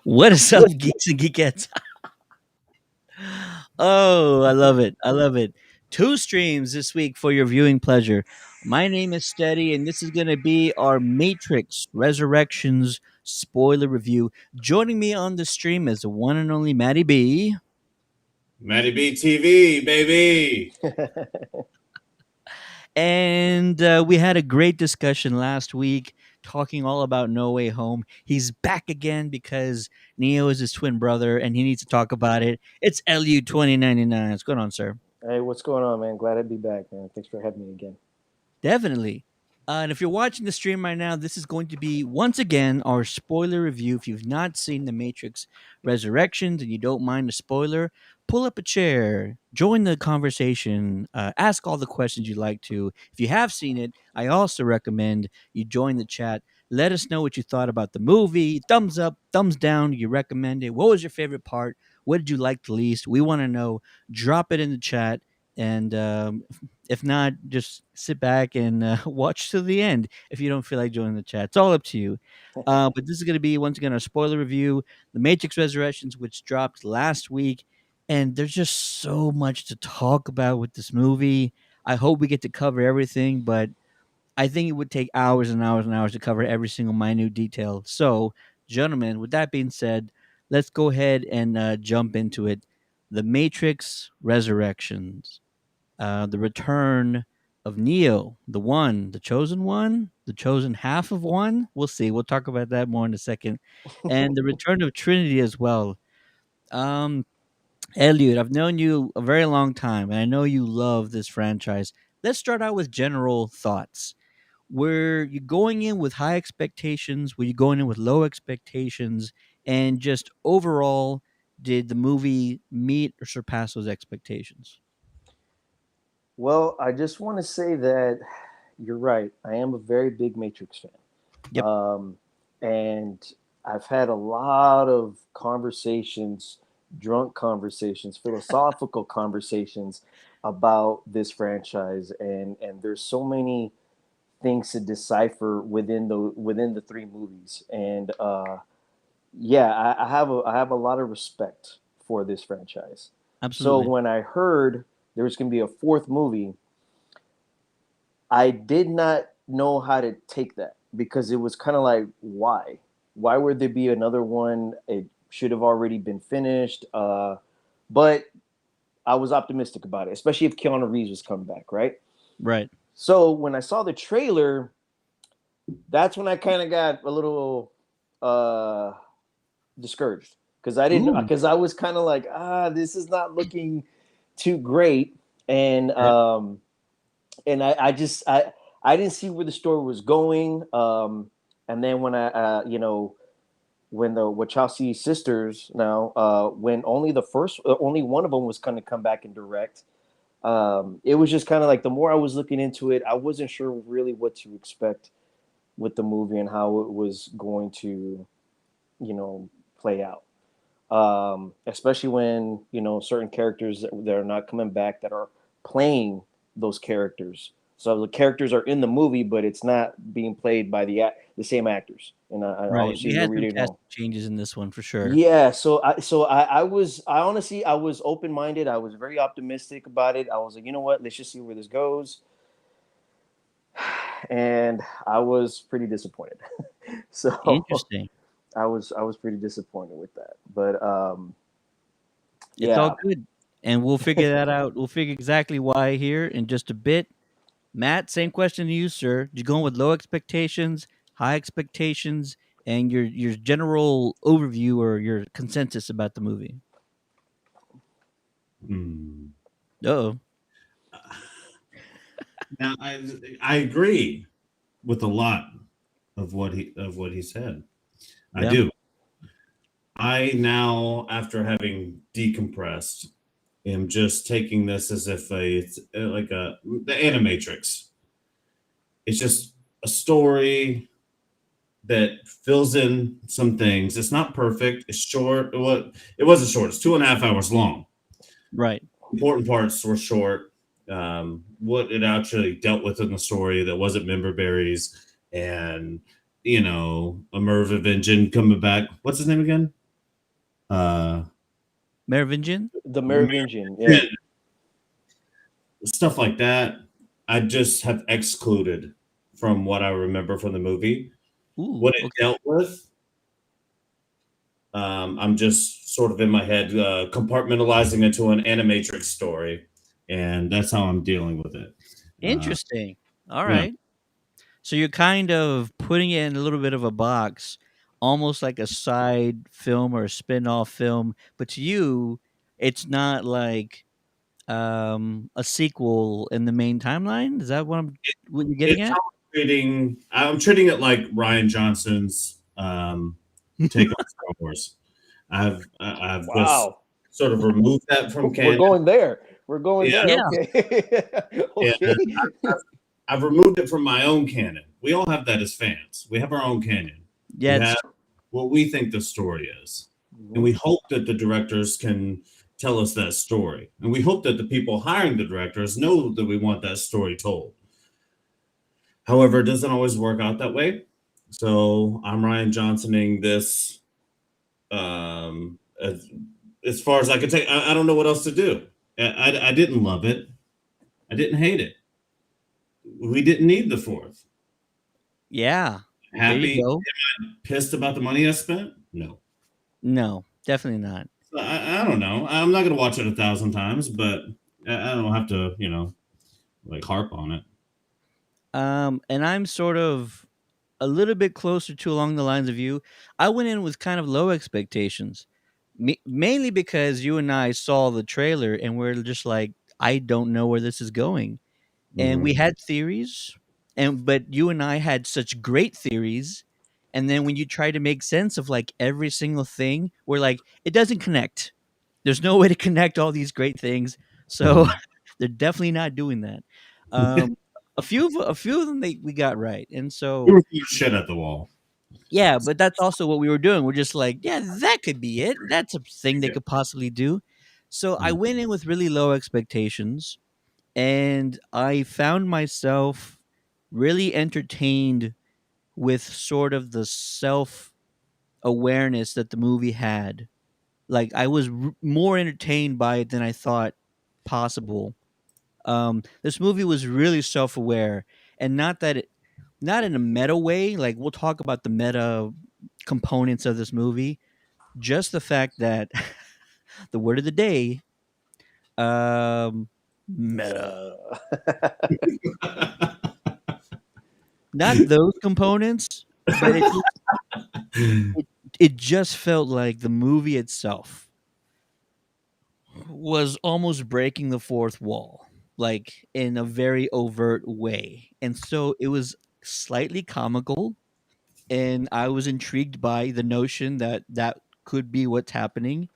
What is up, geeks and geekettes? Oh, I love it. I love it. Two streams this week for your viewing pleasure. My name is Steady, and this is going to be our Matrix Resurrections spoiler review. Joining me on the stream is the one and only MattyB. MattyB TV, baby. And we had a great discussion last week talking all about No Way Home. He's back again because Neo is his twin brother and he needs to talk about it. It's Eliud 2099. What's going on, sir? Hey, what's going on, man? Glad to be back, man. Thanks for having me again. Definitely. And if you're watching the stream right now, this is going to be once again our spoiler review. If you've not seen The Matrix Resurrections and you don't mind a spoiler, pull up a chair, join the conversation, ask all the questions you'd like to. If you have seen it, I also recommend you join the chat. Let us know what you thought about the movie. Thumbs up, thumbs down. You recommend it. What was your favorite part? What did you like the least? We want to know. Drop it in the chat. And if not, just sit back and watch to the end if you don't feel like joining the chat. It's all up to you. But this is going to be, once again, our spoiler review, The Matrix Resurrections, which dropped last week. And there's just so much to talk about with this movie. I hope we get to cover everything, but I think it would take hours and hours and hours to cover every single minute detail. So, gentlemen, with that being said, let's go ahead and jump into it. The Matrix Resurrections, the return of Neo, the one, the chosen one, the chosen half of one. We'll see. We'll talk about that more in a second. And the return of Trinity as well. Um, Eliud, I've known you a very long time, and I know you love this franchise. Let's start out with general thoughts. Were you going in with high expectations? Were you going in with low expectations? And just overall, did the movie meet or surpass those expectations? Well, I just want to say that you're right. I am a very big Matrix fan. Yep. And I've had a lot of conversations, drunk conversations, philosophical conversations about this franchise. And there's so many things to decipher within the three movies. And yeah, I have a lot of respect for this franchise. So Absolutely. when I heard there was going to be a fourth movie, I did not know how to take that because it was kind of like, why? Why would there be another one? It should have already been finished. But I was optimistic about it, especially if Keanu Reeves was coming back, right? Right. So when I saw the trailer, that's when I kind of got a little uh, discouraged because I didn't Ooh. because I was kind of like, this is not looking too great, and Yeah. I didn't see where the story was going. And then when I when the Wachowski sisters now when only one of them was going to come back and direct. It was just kind of like the more I was looking into it, I wasn't sure really what to expect with the movie and how it was going to, play out. Especially when certain characters that are not coming back that are playing those characters. So the characters are in the movie, but it's not being played by the same actors. And I Right. obviously We you had some already cast know. changes in this one for sure. Yeah, I honestly I was open minded. I was very optimistic about it. I was like, you know what, let's just see where this goes. And I was pretty disappointed. So Interesting. I was pretty disappointed with that. But It's all yeah. good. And we'll figure that out. We'll figure exactly why here in just a bit. Matt, same question to you, sir. Did you go in with low expectations, high expectations, and your general overview or your consensus about the movie? Hmm. Oh. Now I agree with a lot of what he said. I Yeah. do. I now, after having decompressed, am just taking this as if it's like the Animatrix. It's just a story that fills in some things. It's not perfect. It's short. It wasn't short. It's 2.5 hours long. Right. Important parts were short. What it actually dealt with in the story that wasn't member berries and a Merv Engine coming back. What's his name again? uh, Merovingian? The Merovingian. Yeah. American, stuff like that. I just have excluded from what I remember from the movie. Ooh, What it okay. dealt with, I'm just sort of in my head compartmentalizing into an animatrix story, and that's how I'm dealing with it. Uh, Interesting. All yeah. right. So you're kind of putting it in a little bit of a box, almost like a side film or a spin-off film, but to you, it's not like a sequel in the main timeline. Is that what you're getting It's how at? I'm treating it like Ryan Johnson's take on Star Wars. I've just Wow. sort of removed that from We're canon. going there. We're going Yeah, there. Yeah. Okay. and Okay. I've removed it from my own canon. We all have that as fans. We have our own canon. Yeah, We it's have what we think the story is, and Mhm. we hope that the directors can tell us that story, and we hope that the people hiring the directors know that we want that story told. However, it doesn't always work out that way. So I'm Ryan Johnsoning this um, as, as far as I can take. I don't know what else to do. I didn't love it. I didn't hate it. We didn't need the fourth. yeah. There you Happy, go. pissed about the money I spent? No. No, definitely not. So I don't know. I'm not going to watch it 1,000 times, but I don't have to, like harp on it. And I'm sort of a little bit closer to along the lines of you. I went in with kind of low expectations, mainly because you and I saw the trailer and we're just like, I don't know where this is going, and we Mhm. had theories, and but you and I had such great theories, and then when you try to make sense of like every single thing, we're like, it doesn't connect. There's no way to connect all these great things, so Mhm. they're definitely not doing that. A few of them we got right, and We so were throwing shit at the wall. yeah, but that's also what we were doing. We're just like, yeah, that could be it. That's a thing they Yeah. could possibly do. So I Mm. went in with really low expectations, and I found myself really entertained with sort of the self awareness that the movie had. Like I was more entertained by it than I thought possible. This movie was really self aware, and not in a meta way. Like we'll talk about the meta components of this movie. Just the fact that the word of the day, meta. Meta. Not those components, but it it just felt like the movie itself was almost breaking the fourth wall, like in a very overt way. And so it was slightly comical, and I was intrigued by the notion that that could be what's happening.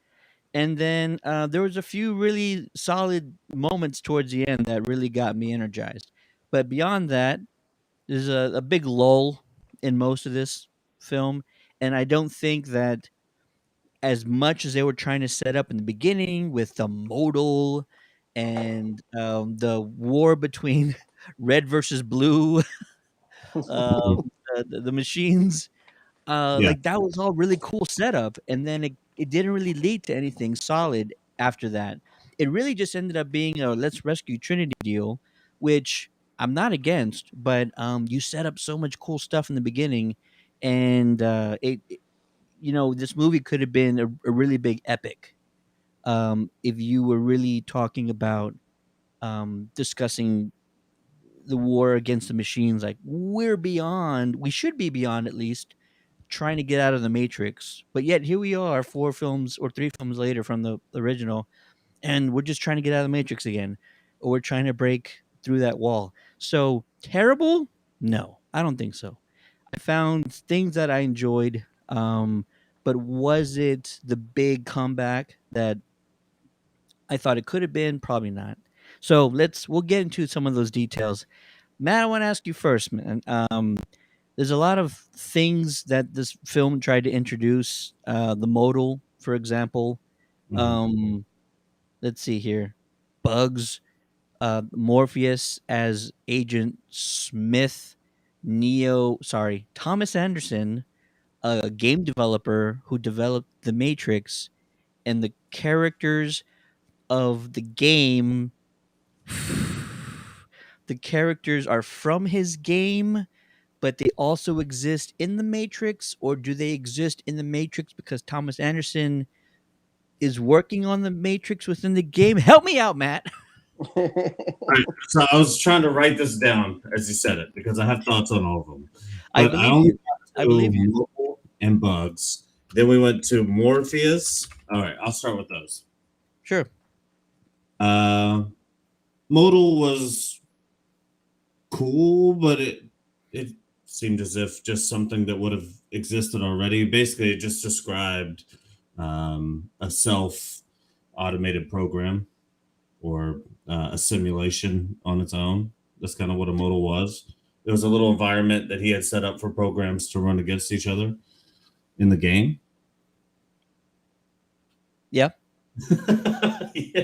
And then there was a few really solid moments towards the end that really got me energized. But beyond that, there's a big lull in most of this film, and I don't think that as much as they were trying to set up in the beginning with the modal and the war between red versus blue, the machines, Yeah. like that was all really cool setup, and then it didn't really lead to anything solid after that. It really just ended up being a let's rescue Trinity deal, which I'm not against, but you set up so much cool stuff in the beginning, and this movie could have been a really big epic if you were really talking about discussing the war against the machines. Like we should be beyond at least trying to get out of the matrix, but yet here we are 4 films or 3 films later from the original, and we're just trying to get out of the matrix again, or we're trying to break through that wall. So terrible? No, I don't think so. I found things that I enjoyed, but was it the big comeback that I thought it could have been? Probably not. So we'll get into some of those details. Matt, I want to ask you first, man. There's a lot of things that this film tried to introduce. The modal, for example. Mhm. Um, let's see here. Bugs, Morpheus as Agent Smith, Thomas Anderson, a game developer who developed The Matrix, and the characters of the game, the characters are from his game, but they also exist in the Matrix, or do they exist in the Matrix because Thomas Anderson is working on the Matrix within the game? Help me out, Matt. Right. So I was trying to write this down as you said it because I have thoughts on all of them. I But I believe only you. got I to believe you. Mole and Bugs. Then we went to Morpheus. All right, I'll start with those. Sure. Uh, Modal was cool, but it seemed as if just something that would have existed already. Basically, it just described a self automated program or a simulation on its own. That's kind of what a modal was. It was a little environment that he had set up for programs to run against each other in the game. Yeah. Yeah.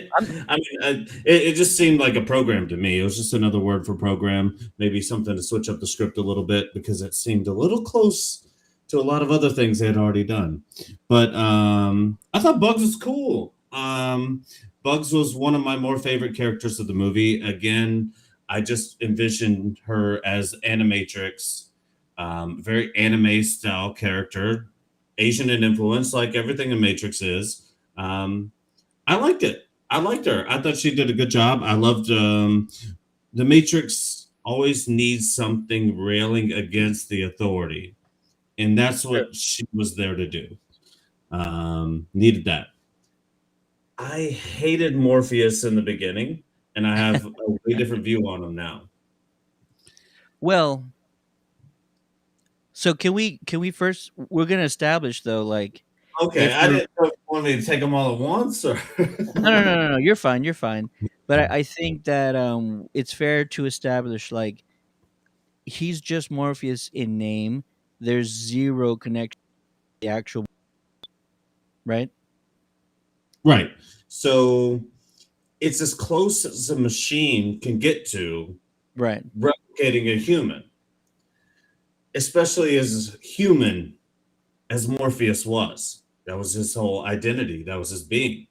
I mean, it just seemed like a program to me. It was just another word for program, maybe something to switch up the script a little bit because it seemed a little close to a lot of other things they had already done. But I thought Bugs was cool. Bugs was one of my more favorite characters of the movie. Again, I just envisioned her as Animatrix, very anime style character, Asian in influence, like everything in Matrix is. I liked it. I liked her. I thought she did a good job. I loved the Matrix always needs something railing against the authority, and that's Sure. what she was there to do. Needed that. I hated Morpheus in the beginning, and I have a way different view on him now. Well, so can we first, we're gonna establish though, like, Okay, if I we're didn't know if you wanted me to take them all at once, or no, you're fine, you're fine. But I think that it's fair to establish, like, he's just Morpheus in name. There's zero connection to the actual, right? right. So it's as close as a machine can get to Right. replicating a human, especially as human as Morpheus was. That was his whole identity. That was his being.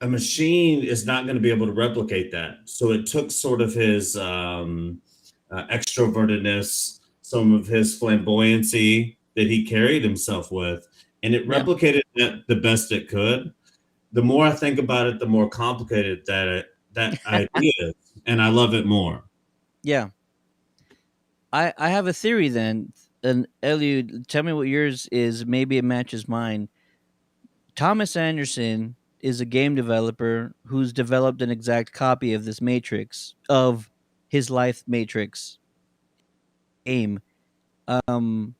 A machine is not going to be able to replicate that. So it took sort of his extrovertedness, some of his flamboyancy that he carried himself with, and it Yeah. replicated that the best it could. The more I think about it, the more complicated that idea is, and I love it more. Yeah. I have a theory then. And Eliud, tell me what yours is. Maybe it matches mine. Thomas Anderson is a game developer who's developed an exact copy of this Matrix, of his life Matrix game. Um,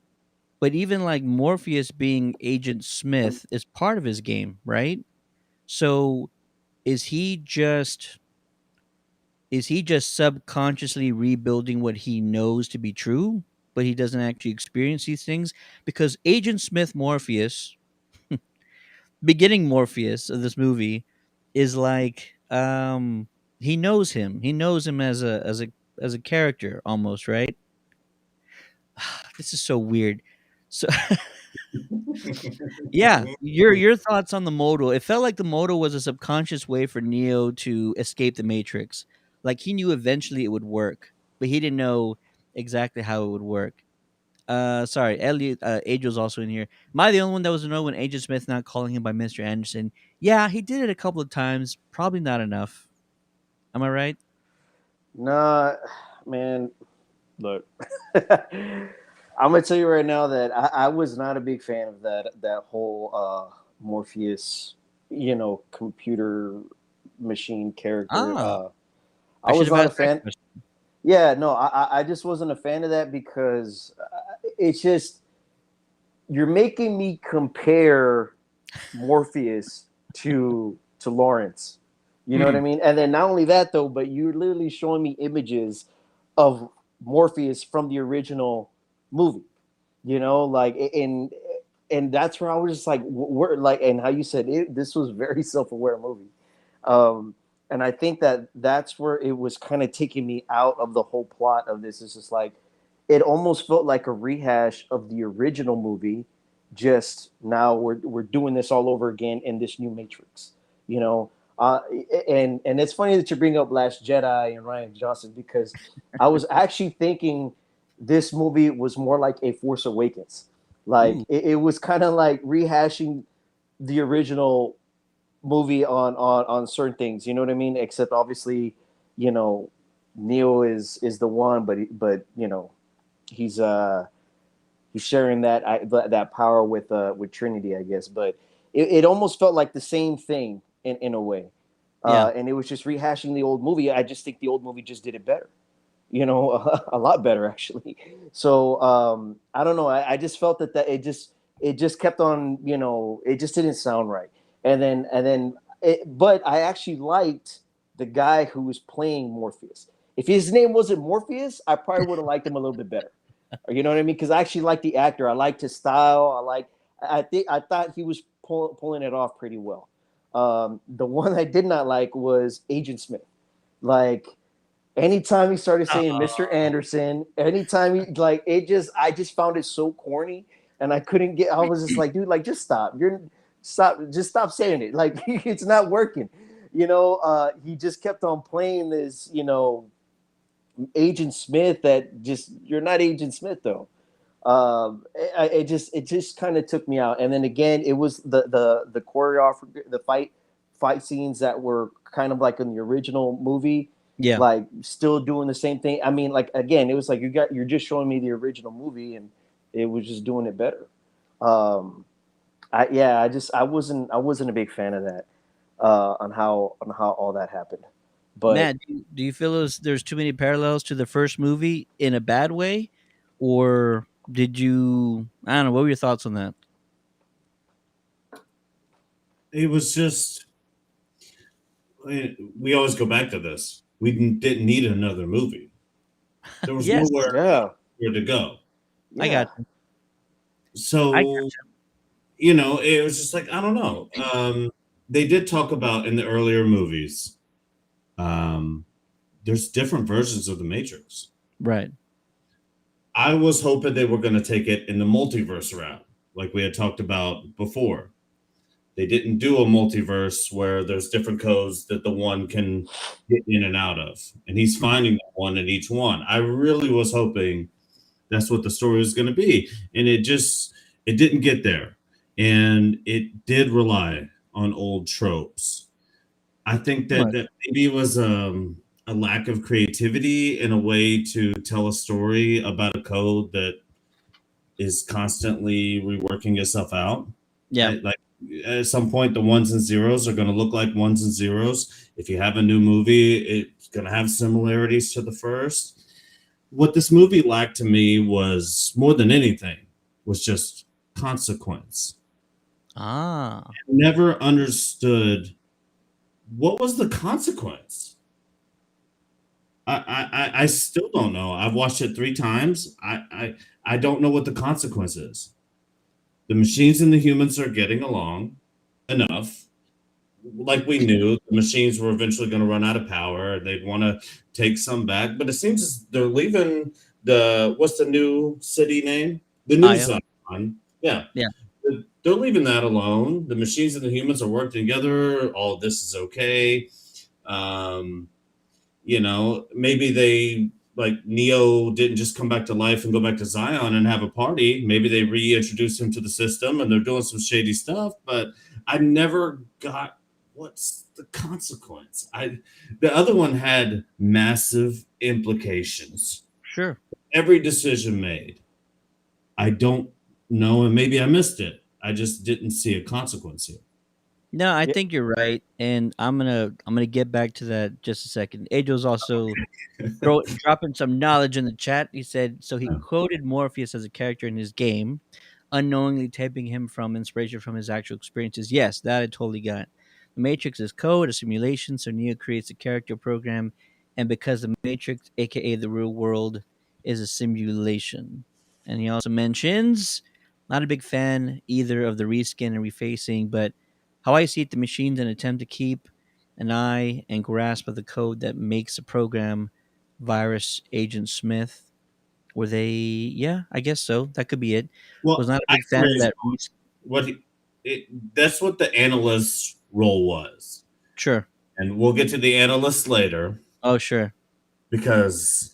but even like Morpheus being Agent Smith is part of his game, right? So is he just is he just subconsciously rebuilding what he knows to be true, but he doesn't actually experience these things? Because Agent Smith Morpheus, beginning Morpheus of this movie, is like, he knows him. He knows him as a character almost, right? This is so weird. So yeah, your thoughts on the modal. It felt like the modal was a subconscious way for Neo to escape the Matrix. Like he knew eventually it would work, but he didn't know exactly how it would work. Sorry, Elliot, Angel's also in here. Am I the only one that was to know when Agent Smith not calling him by Mr. Anderson? Yeah, he did it a couple of times. Probably not enough. Am I right? Nah, man, look. I'm gonna tell you right now that I was not a big fan of that whole Morpheus, computer machine character. Ah, I I should was have not a asked that fan. question. Yeah, no, I just wasn't a fan of that because it's just you're making me compare Morpheus to Lawrence. You know what I Hmm. mean? And then not only that though, but you're literally showing me images of Morpheus from the original movie. Like and that's where I was just like, we're like, and how you said it, this was very self-aware movie. Um, and I think that that's where it was kind of taking me out of the whole plot of this. It's just like it almost felt like a rehash of the original movie, just now we're doing this all over again in this new Matrix. You know, uh, and it's funny that you bring up Last Jedi and Ryan Johnson because I was actually thinking this movie was more like a Force Awakens. Like Ooh, it was kind of like rehashing the original movie on certain things. You know what I mean? Except obviously, you know, Neo is the one, but you know, he's he's sharing that power with Trinity, I guess. But it almost felt like the same thing in a way, yeah. and it was just rehashing the old movie. I just think the old movie just did it better, you know, a lot better actually. So I don't know. I just felt that it just kept on, you know, it just didn't sound right. But I actually liked the guy who was playing Morpheus. If his name wasn't Morpheus, I probably would have liked him a little bit better. You know what I mean? Because I actually like the actor. I liked his style. I thought he was pulling it off pretty well. The one I did not like was Agent Smith. Like anytime he started saying Mr. Oh, Anderson, anytime he like it just I just found it so corny and I couldn't get I was just like, dude, like just stop. Just stop saying it. Like it's not working. You know, he just kept on playing this, you know, Agent Smith that just you're not Agent Smith though. It just kind of took me out. And then again, it was the choreography, the fight scenes that were kind of like in the original movie, yeah. like still doing the same thing. I mean, like again, it was like you're just showing me the original movie, and it was just doing it better. Um, I wasn't a big fan of that on how all that happened, but Matt, do you feel there's too many parallels to the first movie in a bad way, or did you? I don't know. What were your thoughts on that? It was just we always go back to this. We didn't need another movie. There was Yes, nowhere yeah, where to go. I yeah, got you. I So, got it was just like I don't know. They did talk about in the earlier movies. Um, there's different versions of the Matrix. you. Right. I was hoping they were going to take it in the multiverse route, like we had talked about before. They didn't do a multiverse where there's different codes that the one can get in and out of, and he's finding that one in each one. I really was hoping that's what the story was going to be, and it didn't get there, and it did rely on old tropes. I think Too that much. that maybe it was a lack of creativity in a way to tell a story about a code that is constantly reworking itself out. Yeah. Like at some point, the ones and zeros are going to look like ones and zeros. If you have a new movie, it's going to have similarities to the first. What this movie lacked to me was more than anything was just consequence. Ah. Never understood what was the consequence. I still don't know. I've watched it 3 times. I don't know what the consequence is. The machines and the humans are getting along enough. Like we knew, the machines were eventually going to run out of power. They'd want to take some back, but it seems as they're leaving the what's the new city name? The new Aya. Zion. Yeah, Yeah. they're leaving that alone. The machines and the humans are working together. All of this is okay. Um, maybe they like Neo didn't just come back to life and go back to Zion and have a party. Maybe they reintroduced him to the system and they're doing some shady stuff, but I never got what's the consequence. The other one had massive implications. Sure. Every decision made. I don't know, and maybe I missed it. I just didn't see a consequence here. No, I yeah, think you're right, and I'm gonna get back to that just a second. Ajo's also dropping some knowledge in the chat. He said so. He quoted Morpheus as a character in his game, unknowingly taping him from inspiration from his actual experiences. Yes, that I totally got. The Matrix is code, a simulation, so Neo creates a character program, and because the Matrix, aka the real world, is a simulation. And he also mentions, not a big fan either of the reskin and refacing, but how I see it, the machine's an attempt to keep an eye and grasp of the code that makes the program virus Agent Smith Were they? Yeah, I guess so. That could be it. Was Well, not a I big fan of agree. that. What that's what the analyst's role was, Sure. and we'll get to the analyst later Oh, sure. because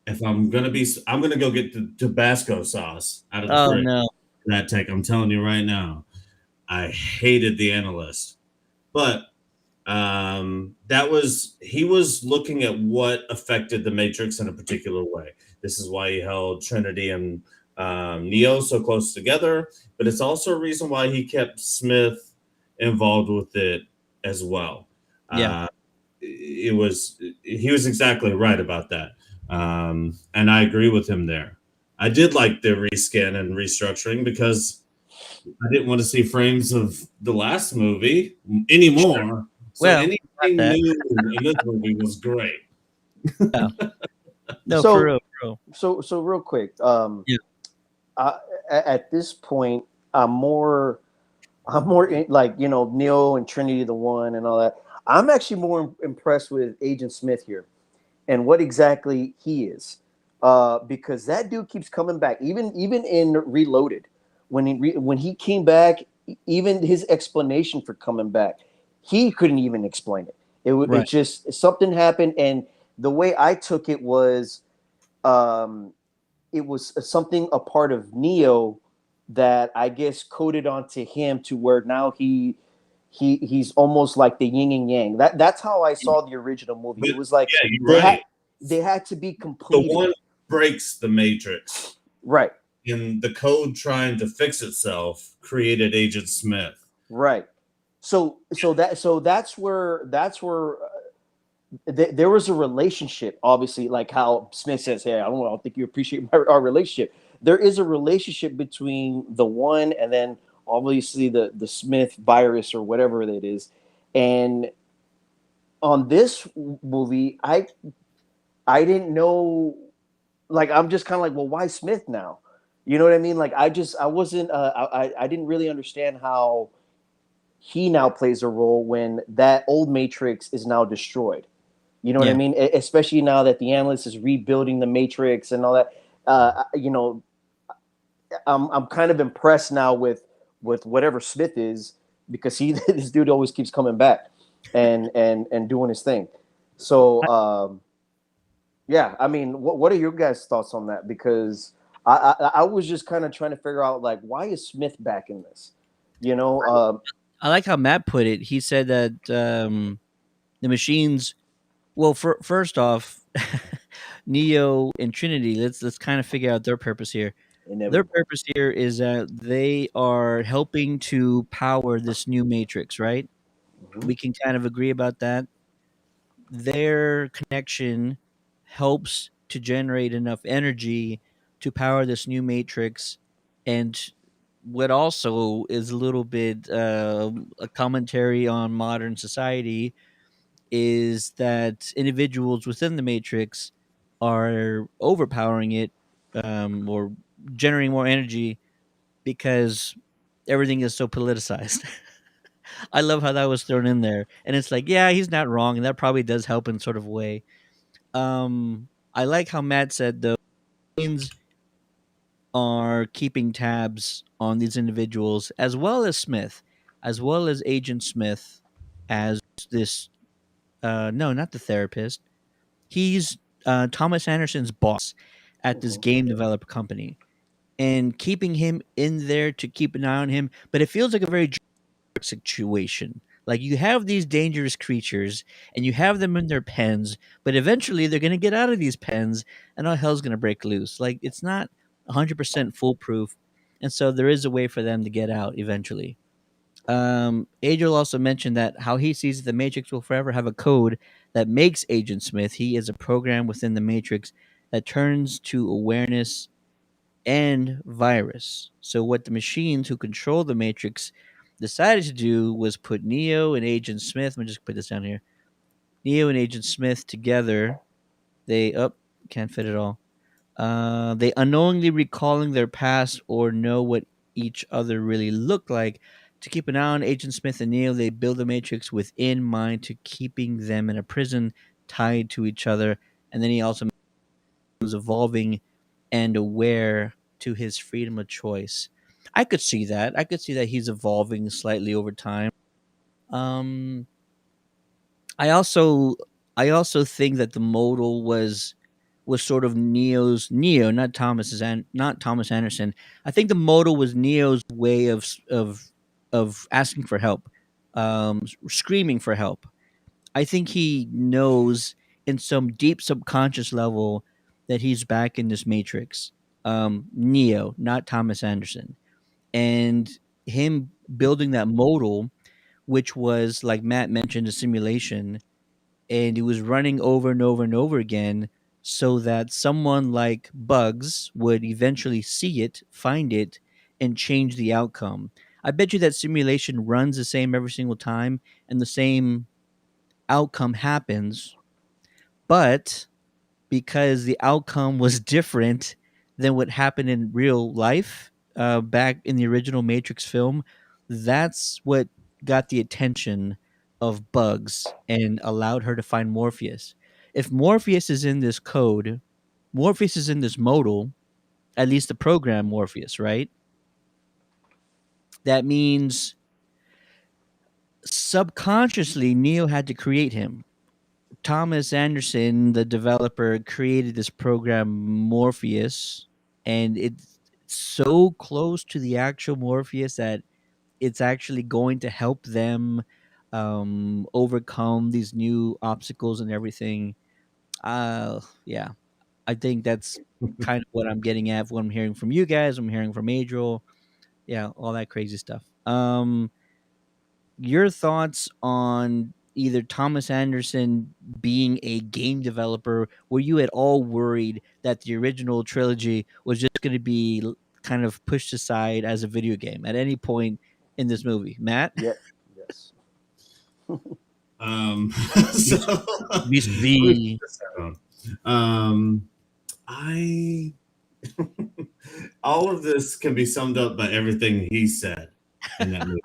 if I'm gonna go get the Tabasco sauce out of the Oh fridge. no. That tech, I'm telling you right now, I hated the analyst, but that was he was looking at what affected the Matrix in a particular way. This is why he held Trinity and Neo so close together, but it's also a reason why he kept Smith involved with it as well. Yeah. Uh, he was exactly right about that, and I agree with him there. I did like the reskin and restructuring because I didn't want to see frames of the last movie anymore. So Well, not anything that. new in this movie was great. Yeah. No, for So real, bro. so real quick, Yeah. I, at this point, I'm more like Neo and Trinity the One and all that. I'm actually more impressed with Agent Smith here and what exactly he is, because that dude keeps coming back. Even in Reloaded, when he came back, even his explanation for coming back, he couldn't even explain it. It Right. just something happened, and the way I took um, it was something a part of Neo that I guess coded onto him to where now he's almost like the yin and yang. That's how I saw the original movie. But It was like yeah, you're they had right. they had to be The completed. one breaks the matrix, Right, and the code trying to fix itself created Agent Smith. right. So that's where there was a relationship, obviously, like how Smith says, "Hey, I don't think you appreciate our relationship." There is a relationship between the one and then obviously the Smith virus or whatever it is, and on this movie, I didn't know. Like, I'm just kind of like, well, why Smith now? You know what I mean? Like, I wasn't I didn't really understand how he now plays a role when that old Matrix is now destroyed. You know what I Yeah. mean? Especially now that the analyst is rebuilding the Matrix and all that. I'm kind of impressed now with whatever Smith is, because he this dude always keeps coming back and doing his thing. So yeah, I mean, what are your guys' thoughts on that? Because I was just kind of trying to figure out, like, why is Smith back in this? You know, I like how Matt put it. He said that the machines. Well, first off, Neo and Trinity. Let's kind of figure out their purpose here. Their inevitable. purpose here is that they are helping to power this new matrix, right? Mhm. We can kind of agree about that. Their connection helps to generate enough energy to power this new matrix. And what also is a little bit a commentary on modern society is that individuals within the matrix are overpowering it, or generating more energy because everything is so politicized. I love how that was thrown in there, and it's like, yeah, he's not wrong, and that probably does help in sort of way. I like how Matt said the machines are keeping tabs on these individuals, as well as Smith, as well as Agent Smith, as this. No, not the therapist. He's Thomas Anderson's boss at this Mhm. game developer company, and keeping him in there to keep an eye on him. But it feels like a very situation. Like, you have these dangerous creatures and you have them in their pens, but eventually they're going to get out of these pens and all hell's going to break loose. Like, it's not 100% foolproof. And so there is a way for them to get out eventually. Adriel also mentioned that how he sees the Matrix will forever have a code that makes Agent Smith. He is a program within the Matrix that turns to awareness and virus. So what the machines who control the Matrix decided to do was put Neo and Agent Smith. Let me just put this down here. Neo and Agent Smith together. They can't fit it all. They unknowingly recalling their past or know what each other really looked like. To keep an eye on Agent Smith and Neo, they build the Matrix within mind to keeping them in a prison tied to each other. And then he also was evolving and aware to his freedom of choice. I could see that. I could see that he's evolving slightly over time. Um, I also I also think that the modal was sort of Neo, not not Thomas Anderson. I think the modal was Neo's way of asking for help, screaming for help. I think he knows in some deep subconscious level that he's back in this matrix. Neo, not Thomas Anderson, and him building that modal, which was like Matt mentioned, a simulation, and he was running over and over and over again so that someone like Bugs would eventually see it, find it, and change the outcome. I bet you that simulation runs the same every single time and the same outcome happens, but because the outcome was different than what happened in real life back in the original Matrix film, that's what got the attention of Bugs and allowed her to find Morpheus. If Morpheus is in this code, Morpheus is in this modal, at least the program Morpheus, right? That means subconsciously Neo had to create him. Thomas Anderson, the developer, created this program Morpheus, and it's so close to the actual Morpheus that it's actually going to help them overcome these new obstacles and everything. Yeah, I think that's kind of what I'm getting at. What I'm hearing from you guys, I'm hearing from Adriel. Yeah, all that crazy stuff. Your thoughts on either Thomas Anderson being a game developer? Were you at all worried that the original trilogy was just going to be kind of pushed aside as a video game at any point in this movie, Matt? Yep. Yes. So let me put Vis-a-vis. this down. I all of this can be summed up by everything he said in that movie.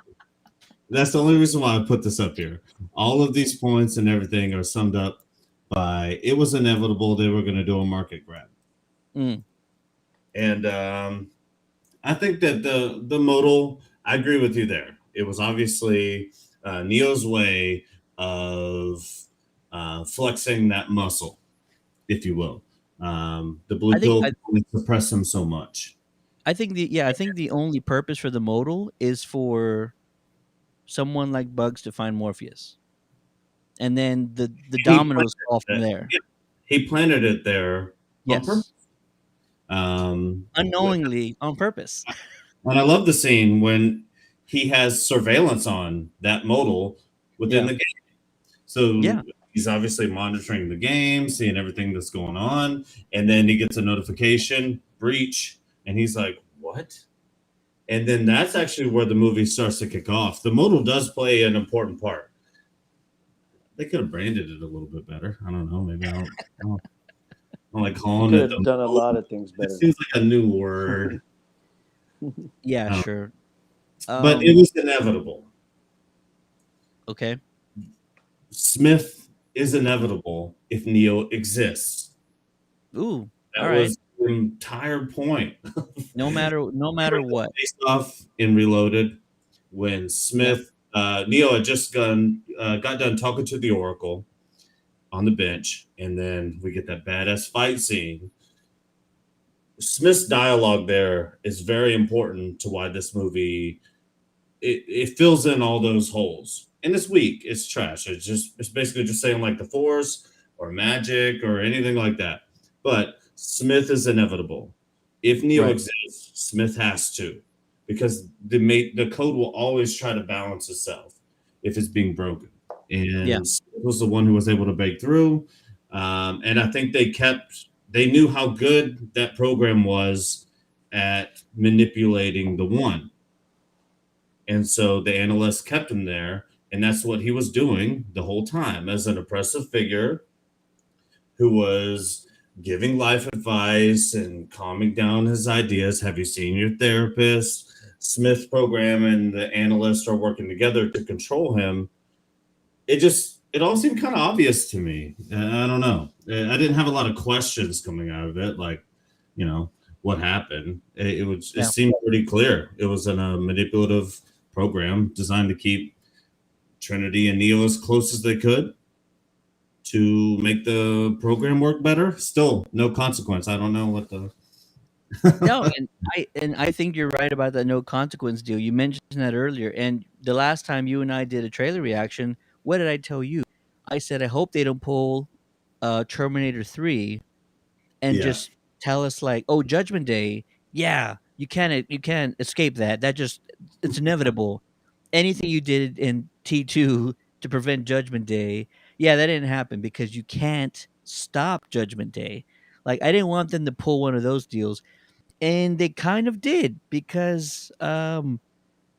That's the only reason why I put this up here. All of these points and everything are summed up by it was inevitable they were going to do a market grab. Mm. And I think that the modal, I agree with you there. It was obviously Neo's way of flexing that muscle, if you will. The blue I think pill I, only suppressed him so much. I think the only purpose for the modal is for someone like Bugs to find Morpheus, and then the He planted dominoes fall from it, there. yeah, he planted it there on purpose. Yes, Um, with, unknowingly on purpose. and I love the scene when he has surveillance on that modal within Yeah, the game. So yeah, he's obviously monitoring the game, seeing everything that's going on, and then he gets a notification breach, and he's like, "What?" And then that's actually where the movie starts to kick off. The modal does play an important part. They could have branded it a little bit better. I don't know. Maybe I don't like You calling could it have the done a modal. lot of things It better. seems like a new word. yeah, Um, sure. but it was inevitable. Okay. Smith is inevitable if Neo exists. Ooh, all That right. was the entire point. No matter what. Faced off in Reloaded when Yep. Smith, Neo had just got done talking to the Oracle on the bench, and then we get that badass fight scene. Smith's dialogue there is very important to why this movie it fills in all those holes. And it's weak. It's trash. It's basically just saying like the Force or magic or anything like that. But Smith is inevitable. If Neo Right. exists, Smith has to, because the code will always try to balance itself if it's being broken. Yeah. And Smith was the one who was able to break through. And I think they knew how good that program was at manipulating the one, and so the analysts kept him there. And that's what he was doing the whole time as an oppressive figure who was giving life advice and calming down his ideas. Have you seen your therapist? Smith's program and the analysts are working together to control him. It all seemed kind of obvious to me. I don't know. I didn't have a lot of questions coming out of it. Like, you know, what happened. It Yeah. seemed pretty clear. It was a manipulative program designed to keep Trinity and Neo as close as they could to make the program work better. Still, no consequence. I don't know what the. No, and I think you're right about that no consequence deal. You mentioned that earlier, and the last time you and I did a trailer reaction, what did I tell you? I said I hope they don't pull Terminator 3 and Yeah. just tell us like, "Oh, Judgment Day, yeah, you can't escape that. That just it's inevitable. Anything you did in T2 to prevent Judgment Day, yeah, that didn't happen because you can't stop Judgment Day." Like I didn't want them to pull one of those deals, and they kind of did because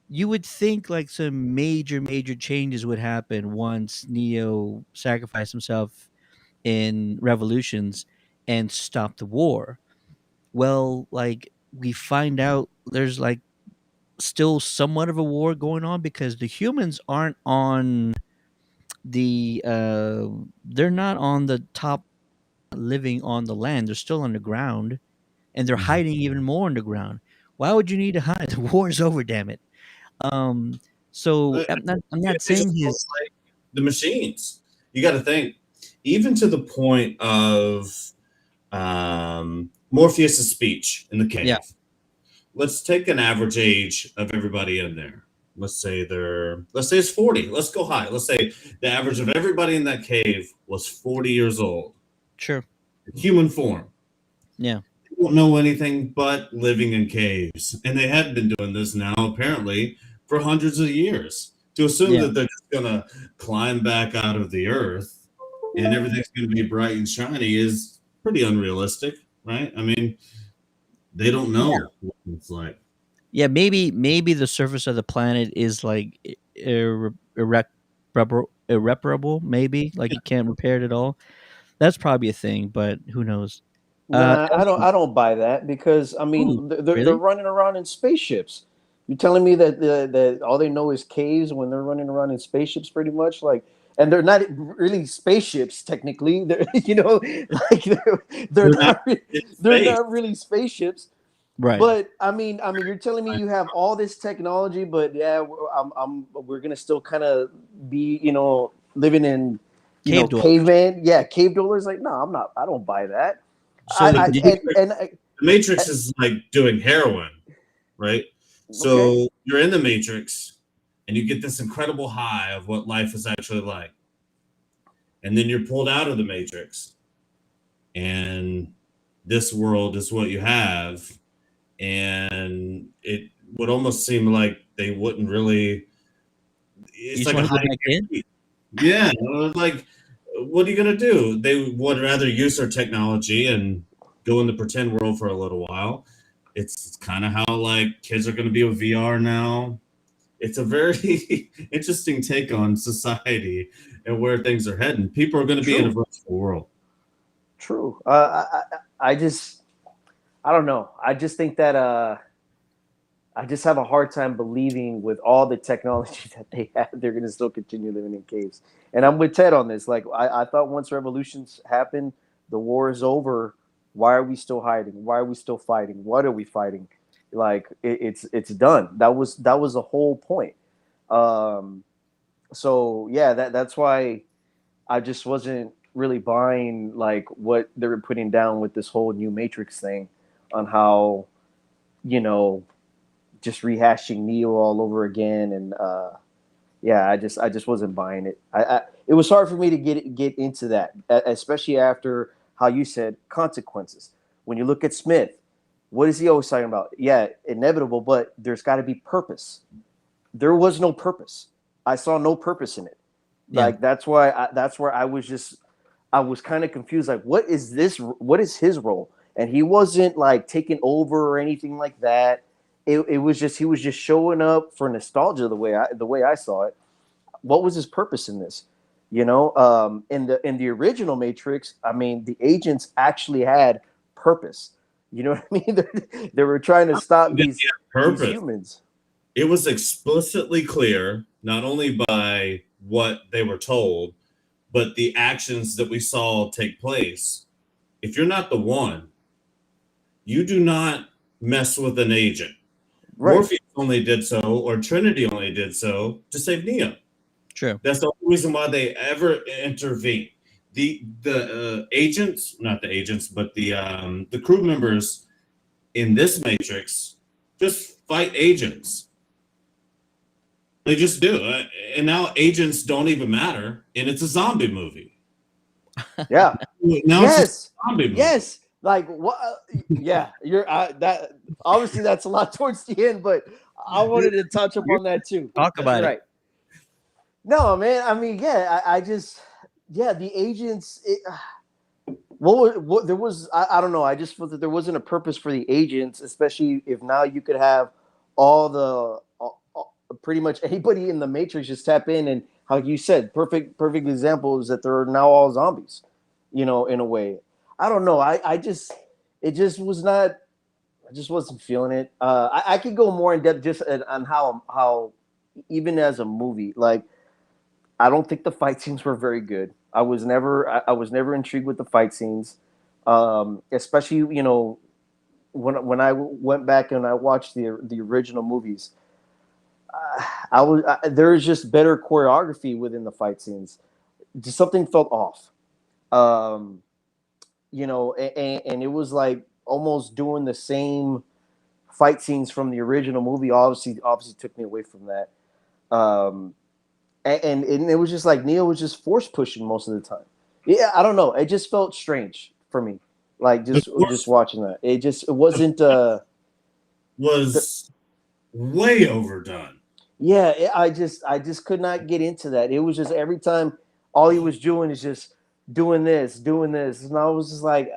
you would think like some major changes would happen once Neo sacrificed himself in Revolutions and stopped the war. Well, like we find out there's like still somewhat of a war going on because the humans aren't on the they're not on the top living on the land. They're still underground and they're Mhm. hiding even more underground. Why would you need to hide? The war's over, damn it. Um, so Uh, I'm not They saying just don't his like the machines. You got to think, even to the point of Morpheus' speech in the yeah, cave. Let's take an average age of everybody in there. Let's say it's 40. Let's go high. Let's say the average of everybody in that cave was 40 years old. sure, Human form. yeah, They don't know anything but living in caves. And they had been doing this now apparently for hundreds of years. To assume yeah, that they're just gonna climb back out of the earth and everything's gonna be bright and shiny is pretty unrealistic, right? I mean, they don't know what it's like. yeah. Maybe the surface of the planet is like irreparable. Maybe like you can't repair it at all. That's probably a thing, but who knows? Nah, Eliud, I don't buy that because I ooh, mean they're really? running around in spaceships. You're telling me that that all they know is caves when they're running around in spaceships, pretty much like, and they're not really spaceships technically. They're like they're They're not not in they're space. not really spaceships. Right. But I mean, you're telling me you have all this technology, but yeah, we're gonna still kind of be living in Cave dwellers. caveman, yeah, cave dwellers. Like, no, I'm not. I don't buy that. So the Did you? Matrix is like doing heroin, right? Okay. So you're in the Matrix and you get this incredible high of what life is actually like. And then you're pulled out of the Matrix and this world is what you have. And it would almost seem like they wouldn't really, You it's just like a want to go high. back in? Yeah. Like, what are you going to do? They would rather use their technology and go in the pretend world for a little while. It's kind of how like kids are going to be with VR now. It's a very interesting take on society and where things are heading. People are going to be in a True. virtual world. True. I just I don't know. I just think that I just have a hard time believing with all the technology that they have, they're going to still continue living in caves. And I'm with Ted on this. Like, I thought once revolutions happen, the war is over. Why are we still hiding? Why are we still fighting? What are we fighting? Like, it's done. That was the whole point. Um, so yeah, that's why I just wasn't really buying like what they were putting down with this whole new Matrix thing on how you know just rehashing Neo all over again, and yeah, I just wasn't buying it. It was hard for me to get into that, especially after how you said consequences. When you look at Smith, what is he always talking about? Yeah, inevitable, but there's got to be purpose. There was no purpose. I saw no purpose in it. Yeah. Like that's where I was kind of confused. Like, what is this? What is his role? And he wasn't like taking over or anything like that. It was just he was just showing up for nostalgia the way I saw it. What was his purpose in this? In the original Matrix, I mean, the agents actually had purpose. You know what I mean? They were trying to stop Did these purpose. humans. It was explicitly clear, not only by what they were told, but the actions that we saw take place. If you're not the one, you do not mess with an agent. Right. Morpheus only did so, or Trinity only did so to save Neo. True. That's the only reason why they ever intervene. The agents, not the agents, but the crew members in this Matrix just fight agents. They just do, and now agents don't even matter, and it's a zombie movie. Yeah. Now it's just a zombie movie. Yes. Like what? Yeah. You're that. Obviously, that's a lot towards the end, but I wanted to touch up on that too. Talk about it. Right. No, man. I mean, yeah. I just, yeah. The agents. What there was? I don't know. I just felt that there wasn't a purpose for the agents, especially if now you could have all the pretty much anybody in the Matrix just tap in, and how you said, perfect example is that they're now all zombies. You know, in a way. I don't know. I just it just was not. I just wasn't feeling it. I could go more in depth just on how even as a movie, like I don't think the fight scenes were very good. I was never intrigued with the fight scenes, especially when I went back and I watched the original movies. There was just better choreography within the fight scenes. Just something felt off. Um, and it was like almost doing the same fight scenes from the original movie. Obviously took me away from that. And it was just like Neo was just force pushing most of the time. Yeah, I don't know. It just felt strange for me. Like just watching that. It wasn't was way overdone. Yeah, I just could not get into that. It was just every time all he was doing is just doing this, and I was just like,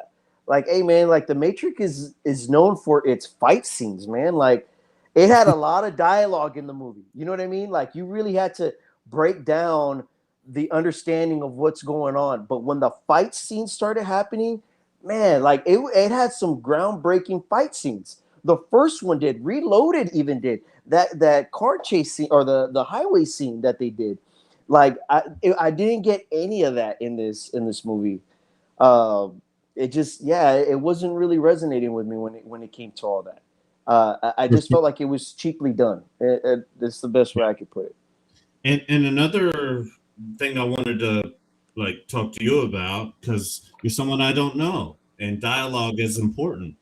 hey man, like the Matrix is known for its fight scenes, man. Like it had a lot of dialogue in the movie. You know what I mean? Like you really had to break down the understanding of what's going on. But when the fight scenes started happening, man, like it had some groundbreaking fight scenes. The first one did. Reloaded even did that car chase scene or the highway scene that they did. Like I didn't get any of that in this movie. It just it wasn't really resonating with me when it came to all that. I just felt like it was cheaply done. That's the best way I could put it. And another thing I wanted to like talk to you about, because you're someone I don't know, and dialogue is important.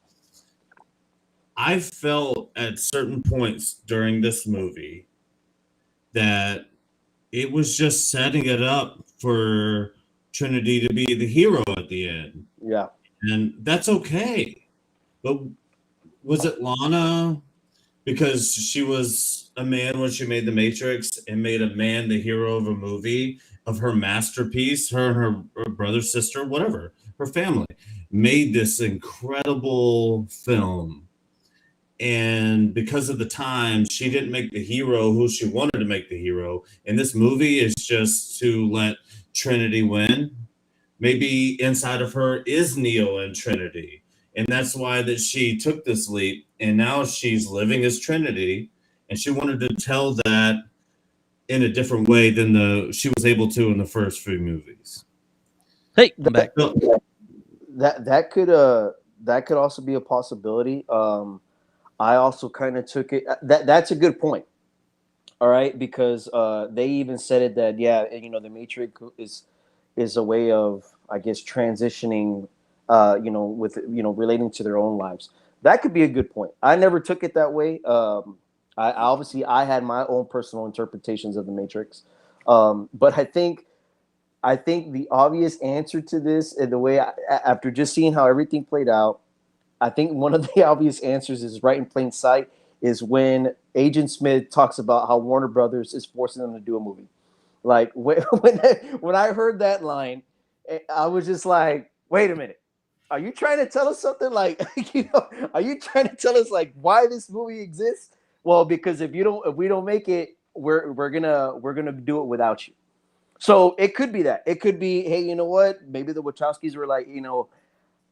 I felt at certain points during this movie that it was just setting it up for Trinity to be the hero at the end. Yeah. And that's okay. But was it Lana? Because she was a man when she made The Matrix and made a man the hero of a movie, of her masterpiece, her and her brother, sister, whatever, her family made this incredible film. And because of the time, she didn't make the hero who she wanted to make the hero. And this movie is just to let Trinity win. Maybe inside of her is Neo and Trinity. And that's why that she took this leap. And now she's living as Trinity. And she wanted to tell that in a different way than she was able to in the first few movies. Hey, I'm back. That could also be a possibility. I also kind of took it that's a good point. All right, because they even said it that the Matrix is a way of, I guess, transitioning with relating to their own lives. That could be a good point. I never took it that way. I had my own personal interpretations of the Matrix. But I think the obvious answer to this, and the way after just seeing how everything played out, I think one of the obvious answers is right in plain sight is when Agent Smith talks about how Warner Brothers is forcing them to do a movie. Like when I heard that line, I was just like, wait a minute. Are you trying to tell us something? Like, are you trying to tell us like why this movie exists? Well, because if we don't make it, we're gonna do it without you. So it could be that. It could be, hey, you know what? Maybe the Wachowskis were like,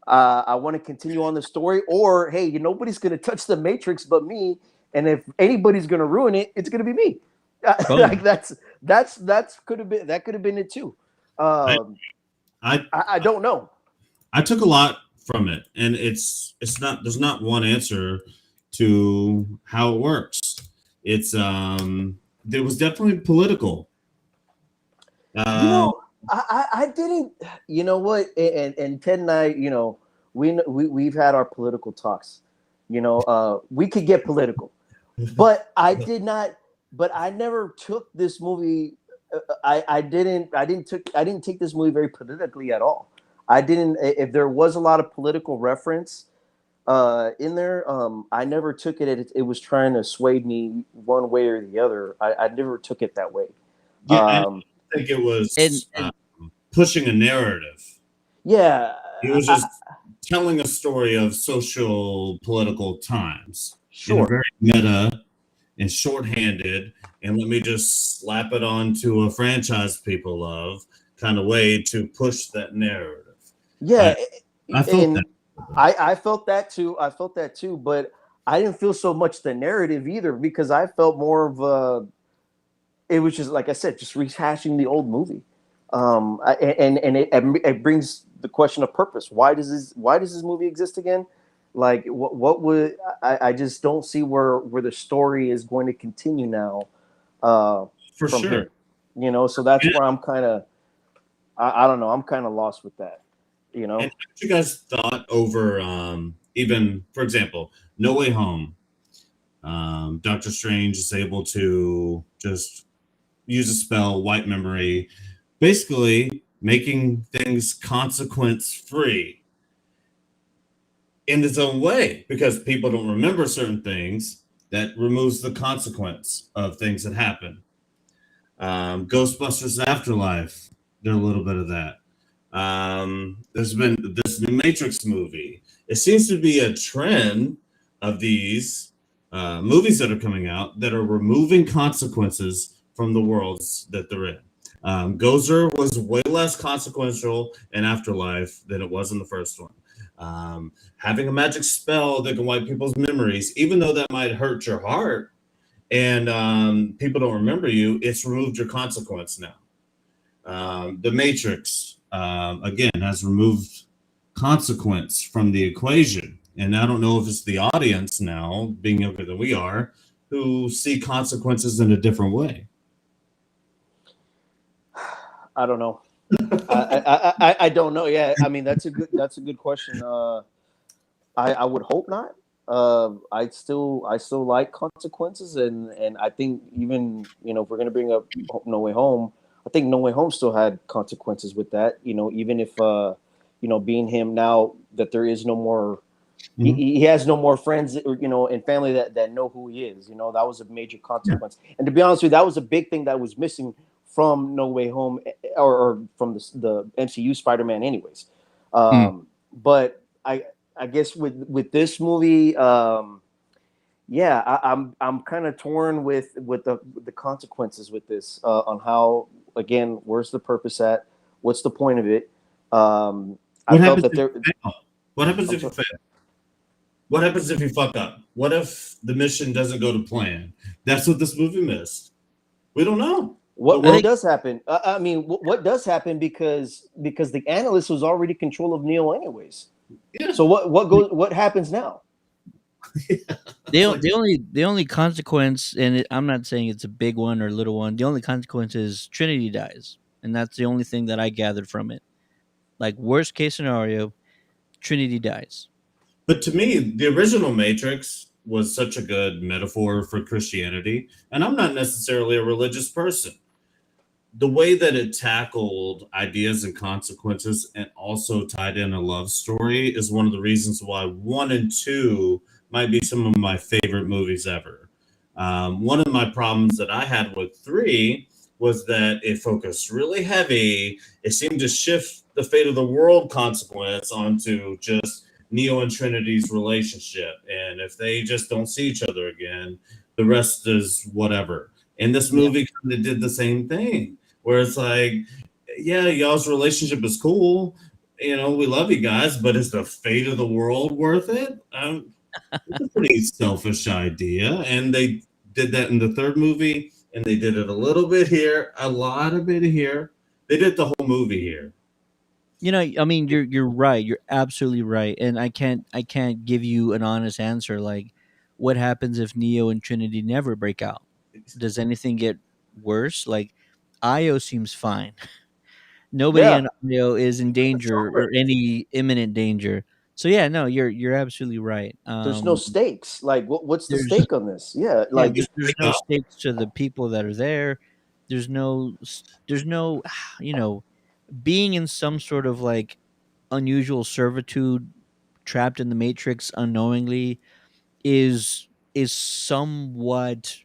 I want to continue on the story, or hey, nobody's going to touch the Matrix but me, and if anybody's going to ruin it, it's going to be me. Like that could have been it too. I don't know. I took a lot from it, and it's not there's not one answer to how it works. It's there was definitely political. You Uh, know, I didn't. You know what? And Ted and I, we've had our political talks. We could get political, but I did not. But I never took this movie. I didn't. I didn't take this movie very politically at all. I didn't. If there was a lot of political reference in there, I never took it. It was trying to sway me one way or the other. I never took it that way. yeah, I don't Um, think it And was and pushing a narrative. yeah, It was just telling a story of social political times in a sure. very meta and shorthanded, and let me just slap it onto a franchise people love kind of way to push that narrative. Yeah, I I felt that. and I felt that too. I felt that too, but I didn't feel so much the narrative either because I felt more of it was just like I said, just rehashing the old movie. And it brings the question of purpose. Why does this movie exist again? Like what would I just don't see where the story is going to continue now For from sure. here. So that's And, where I'm kind of I don't know. I'm kind of lost with that. You and know. have you guys thought over even, for example, No Way Home? Doctor Strange is able to just use a spell, white memory, basically making things consequence free in its own way because people don't remember certain things. That removes the consequence of things that happen. Ghostbusters Afterlife did a little bit of that. There's been this new Matrix movie. It seems to be a trend of these movies that are coming out that are removing consequences from the worlds that they're in. Gozer was way less consequential in Afterlife than it was in the first one. Having a magic spell that can wipe people's memories, even though that might hurt your heart, and people don't remember you, it's removed your consequence now. The Matrix, again, has removed consequence from the equation. And I don't know if it's the audience now, being younger than we are, who see consequences in a different way. I don't know. I don't know. Yeah, I mean that's a good question. I would hope not. I still like consequences, and I think even if we're gonna bring up No Way Home, I think No Way Home still had consequences with that. Even if being him now that there is no more. Mhm. He has no more friends, and family that know who he is. That was a major Yeah. consequence. And to be honest with you, that was a big thing that was missing from No Way Home or from the MCU Spider-Man, anyways. mm, But I guess with this movie, yeah, I'm kind of torn with the consequences with this on how again, where's the purpose at? What's the point of it? I What felt happens that if there. you fail? What happens I'm if you sorry. fail? What happens if you fuck up? What if the mission doesn't go to plan? That's what this movie missed. We don't know. The What I what world. think does happen? I mean, what does happen because the analyst was already control of Neo anyways. Yeah. So what happens now? It's like, the only consequence, and I'm not saying it's a big one or a little one. The only consequence is Trinity dies, and that's the only thing that I gathered from it. Like worst case scenario, Trinity dies. but to me, the original Matrix was such a good metaphor for Christianity, and I'm not necessarily a religious person. The way that it tackled ideas and consequences and also tied in a love story is one of the reasons why one and two might be some of my favorite movies ever. One of my problems that I had with three was that it focused really heavy. It seemed to shift the fate of the world consequence onto just Neo and Trinity's relationship. And if they just don't see each other again, the rest is whatever. And this Yeah. movie kind of did the same thing where it's like, yeah, y'all's relationship is cool. We love you guys, but is the fate of the world worth it? It's a pretty selfish idea. And they did that in the third movie, and they did it a little bit here, a lot of it here. They did the whole movie here. I mean, you're right. You're absolutely right, and I can't give you an honest answer. Like, what happens if Neo and Trinity never break out? Does anything get worse? Like, Io seems fine. Nobody Yeah, on Io is in danger or any imminent danger. So yeah, no, you're absolutely right. there's no stakes. Like, what's the There's stake on this? Yeah, Yeah, like there's no stakes to the people that are there. There's no being in some sort of like unusual servitude, trapped in the matrix unknowingly, is somewhat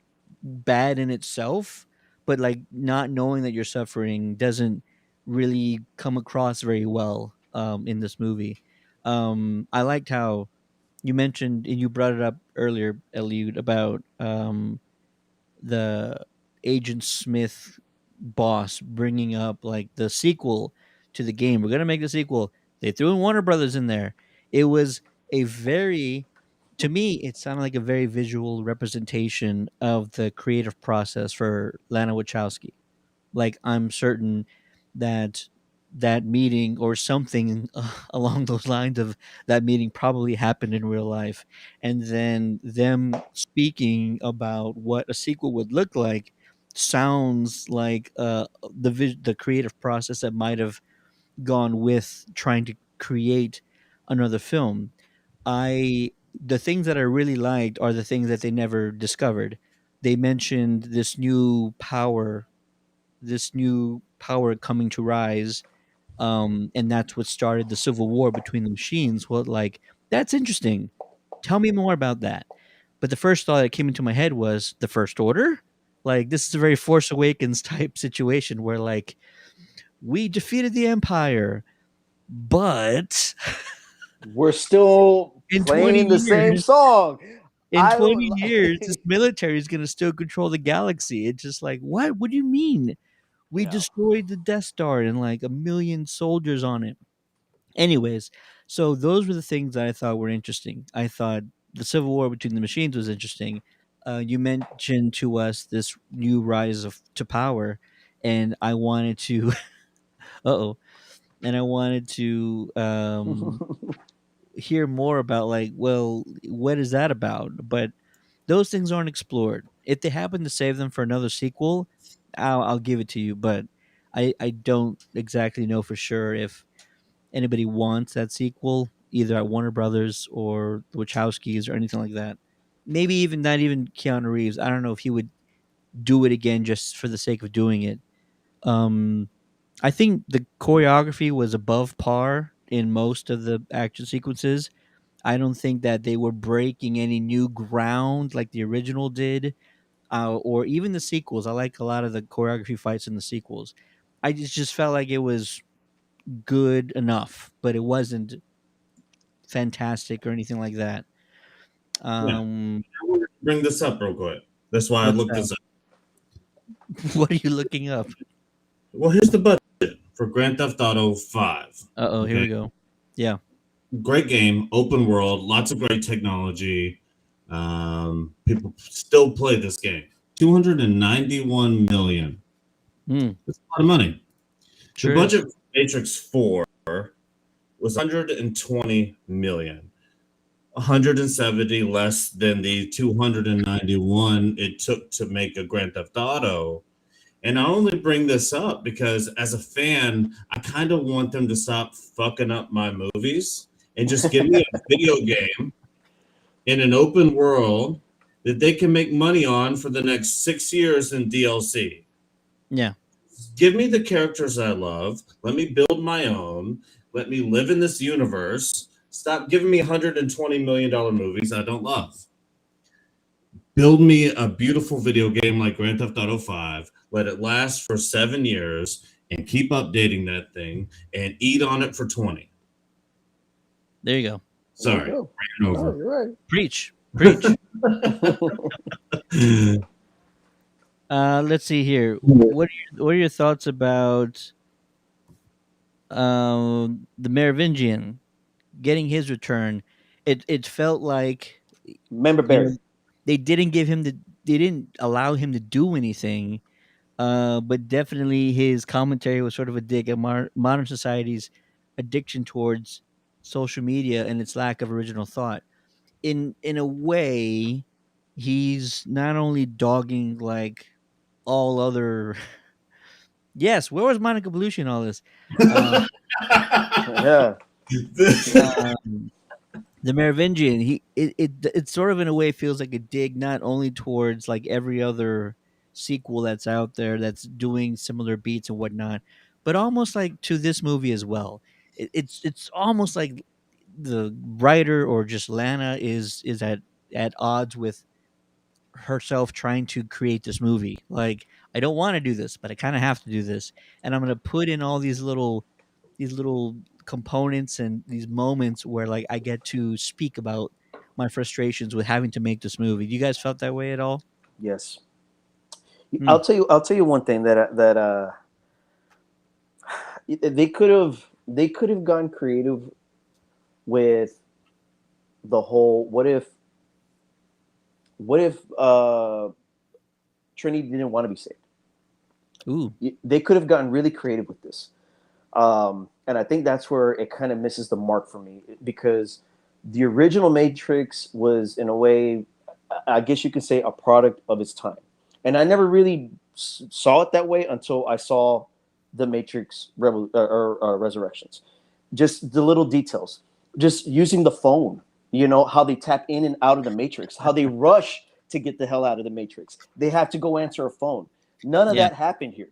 bad in itself, but like not knowing that you're suffering doesn't really come across very well in this movie. I liked how you mentioned and you brought it up earlier, Eliud, about the Agent Smith boss bringing up like the sequel to the game. We're gonna make the sequel. They threw in Warner Brothers in there. It was a very, to me, it sounded like a very visual representation of the creative process for Lana Wachowski. Like, I'm certain that that meeting or something along those lines of that meeting probably happened in real life, and then them speaking about what a sequel would look like sounds like the creative process that might have gone with trying to create another film. I The things that I really liked are the things that they never discovered. They mentioned this new power coming to rise, and that's what started the civil war between the machines. Well, like, that's interesting. Tell me more about that. But the first thought that came into my head was the First Order. Like, this is a very Force Awakens type situation where like we defeated the Empire, but we're still in 20 playing the same years, song. in I 20 don't years, this like, military is going to still control the galaxy. It's just like, what? What do you mean? We yeah. destroyed the Death Star and like a million soldiers on it. Anyways, so those were the things that I thought were interesting. I thought the civil war between the machines was interesting. You mentioned to us this new rise of to power, and I wanted to, uh oh, and I wanted to hear more about like, well, what is that about? But those things aren't explored. If they happen to save them for another sequel, I'll give it to you. But I don't exactly know for sure if anybody wants that sequel, either at Warner Brothers or the Wachowskis or anything like that. Maybe even not even Keanu Reeves. I don't know if he would do it again just for the sake of doing it. Um, I think the choreography was above par in most of the action sequences. I don't think that they were breaking any new ground like the original did, or even the sequels. I like a lot of the choreography fights in the sequels. I just felt like it was good enough, but it wasn't fantastic or anything like that. Yeah. Um, I wanted to bring this up real quick. That's why I what's looked that? this up. What are you looking up? Well, here's the budget for Grand Theft Auto 5. Uh oh, here Okay. we go. Yeah. Great game, open world, lots of great technology. People still play this game. 291 million. Mm, That's a lot of money. The sure is. budget for Matrix 4 was 120 million. 170 less than the 291 it took to make a Grand Theft Auto. And I only bring this up because as a fan, I kind of want them to stop fucking up my movies and just give me a video game in an open world that they can make money on for the next 6 years in DLC. Yeah. Give me the characters I love. Let me build my own. Let me live in this universe. Stop giving me $120 million movies I don't love. Build me a beautiful video game like Grand Theft Auto 5. Let it last for 7 years and keep updating that thing and eat on it for 20. There you go. There you Sorry, go. ran No, over. you're Preach. Preach. Yeah, Let's see here. What are your thoughts about the Merovingian getting his return? It felt like, Member you know Berry. they didn't allow him to do anything. But definitely his commentary was sort of a dig at modern society's addiction towards social media and its lack of original thought. In a way, he's not only dogging like all other. Yes, where was Monica Bellucci in all this? Um, Yeah. um, the Merovingian, it sort of in a way feels like a dig not only towards like every other sequel that's out there that's doing similar beats and whatnot, but almost like to this movie as well. It's almost like the writer or just Lana is at odds with herself trying to create this movie. Like, I don't want to do this, but I kind of have to do this, and I'm going to put in all these little components and these moments where like I get to speak about my frustrations with having to make this movie. You guys felt that way at all? Yes. Hmm. I'll tell you one thing that they could have gone creative with the whole what if Trinity didn't want to be saved. Ooh, They could have gotten really creative with this. And I think that's where it kind of misses the mark for me because the original Matrix was, in a way, I guess you could say, a product of its time. And I never really saw it that way until I saw the Matrix Resurrections. Just the little details, just using the phone, how they tap in and out of the Matrix, how they rush to get the hell out of the Matrix. They have to go answer a phone. None of yeah, that happened here.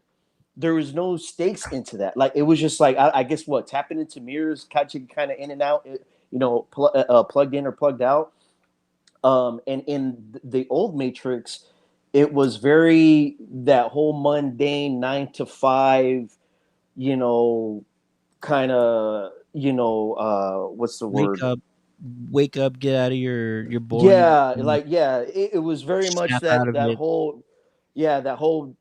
There was no stakes into that. Like, it was just like, I guess what, tapping into mirrors, catching kind of in and out, plugged in or plugged out. And in the old Matrix, it was very that whole mundane 9 to 5, you know, kind of, what's the wake word? up, wake up, get out of your boring Yeah, routine, like, yeah, it was very much snap out of that it. whole, yeah, that whole,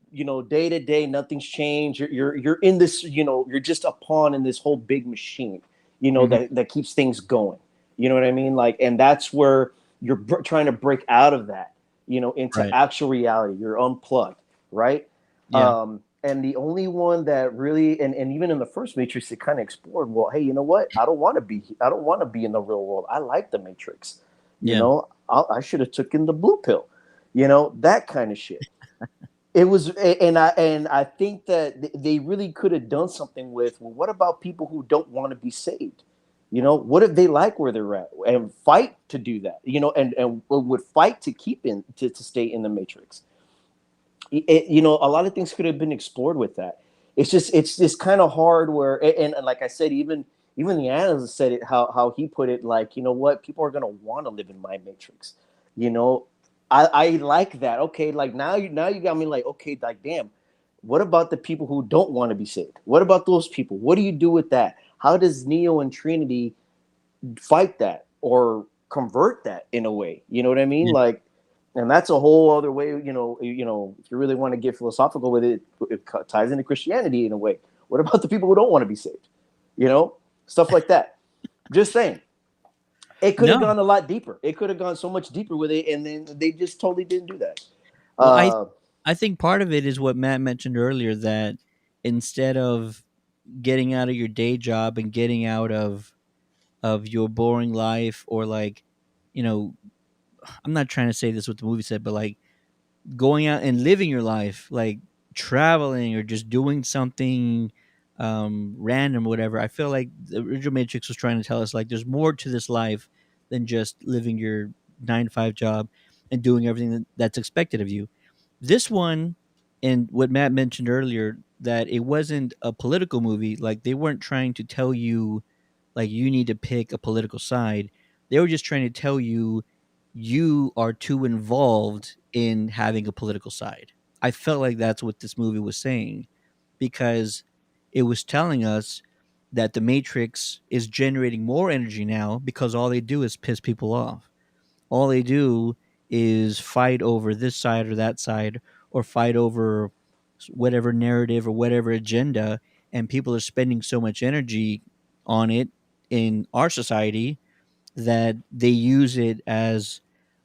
day to day, nothing's changed. You're in this, you're just a pawn in this whole big machine, Hmm. that keeps things going. You know what I mean? Like, and that's where you're trying to break out of that, into Right. actual reality. You're unplugged, right? Yeah. And the only one that really, and even in the first Matrix, it kind of explored, well, hey, you know what? I don't want to be in the real world. I like the Matrix. Yeah. I should have taken the blue pill, that kind of shit. It was, and I think that they really could have done something with, well, what about people who don't want to be saved? What if they like where they're at and fight to do that? And would fight to keep to stay in the Matrix. A lot of things could have been explored with that. It's just kind of hard where, and like I said, even the analyst said it, how he put it, like, you know what, people are gonna want to live in my Matrix. you know I like that. Okay, like, now you got me like, okay, like, damn, what about the people who don't want to be saved? What about those people? What do you do with that? How does Neo and Trinity fight that or convert that in a way? You know what I mean? Yeah. Like, and that's a whole other way. If you really want to get philosophical with it, it ties into Christianity in a way. What about the people who don't want to be saved? Stuff like that. Just saying. It could have No. gone a lot deeper. It could have gone so much deeper with it, and then they just totally didn't do that. Well, Uh, I think part of it is what Matt mentioned earlier, that instead of getting out of your day job and getting out of your boring life, or like, you know, I'm not trying to say this what the movie said, but like going out and living your life, like traveling or just doing something random or whatever. I feel like the original Matrix was trying to tell us like there's more to this life than just living your 9 to 5 job and doing everything that's expected of you. This one, and what Matt mentioned earlier, that it wasn't a political movie. Like, they weren't trying to tell you like you need to pick a political side. They were just trying to tell you you are too involved in having a political side. I felt like that's what this movie was saying, because it was telling us that the Matrix is generating more energy now because all they do is piss people off. All they do is fight over this side or that side, or fight over whatever narrative or whatever agenda, and people are spending so much energy on it in our society that they use it as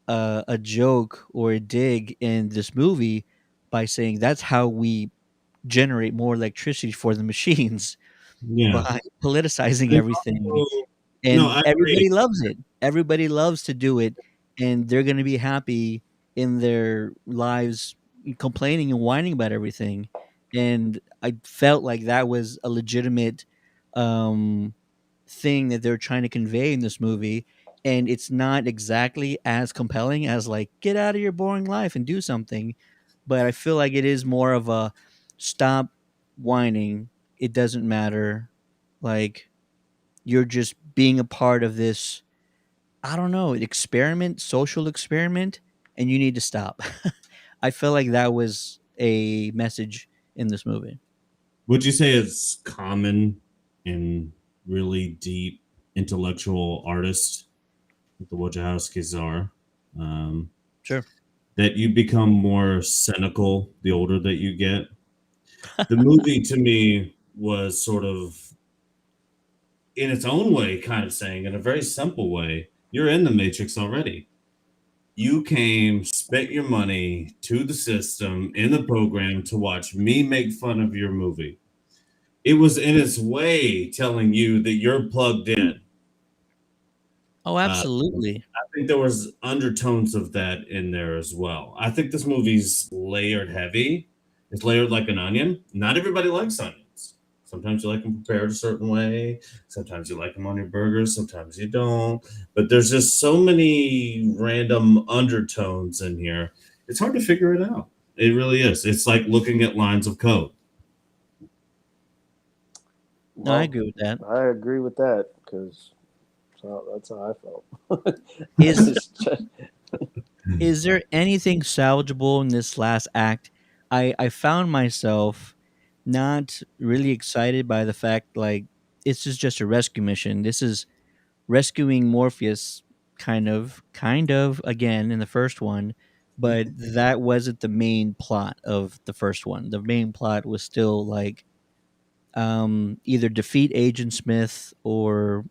a joke or a dig in this movie by saying that's how we generate more electricity for the machines. Yeah. by politicizing And everything, also- no, and I agree. everybody loves it. Everybody loves to do it, and they're going to be happy in their lives complaining and whining about everything. And I felt like that was a legitimate um, thing that they're trying to convey in this movie. And it's not exactly as compelling as like get out of your boring life and do something, but I feel like it is more of a stop whining. It doesn't matter. Like you're just being a part of this, I don't know, experiment, social experiment, and you need to stop. I feel like that was a message in this movie. Would you say it's common in really deep intellectual artists, like the Wojciechowskis are, um, Sure. that you become more cynical the older that you get? The movie to me was sort of, in its own way, kind of saying, in a very simple way, you're in the Matrix already. You came, spent your money to the system in the program to watch me make fun of your movie. It was in its way telling you that you're plugged in. Oh, absolutely. I think there was undertones of that in there as well. I think this movie's layered heavy. It's layered like an onion. Not everybody likes onions. Sometimes you like them prepared a certain way. Sometimes you like them on your burgers. Sometimes you don't. But there's just so many random undertones in here. It's hard to figure it out. It really is. It's like looking at lines of code. No, I Well, agree with that. I agree with that because that's how I felt. Is Just- is there anything salvageable in this last act? I found myself not really excited by the fact like this is just a rescue mission. This is rescuing Morpheus kind of again in the first one, but that wasn't the main plot of the first one. The main plot was still like either defeat Agent Smith or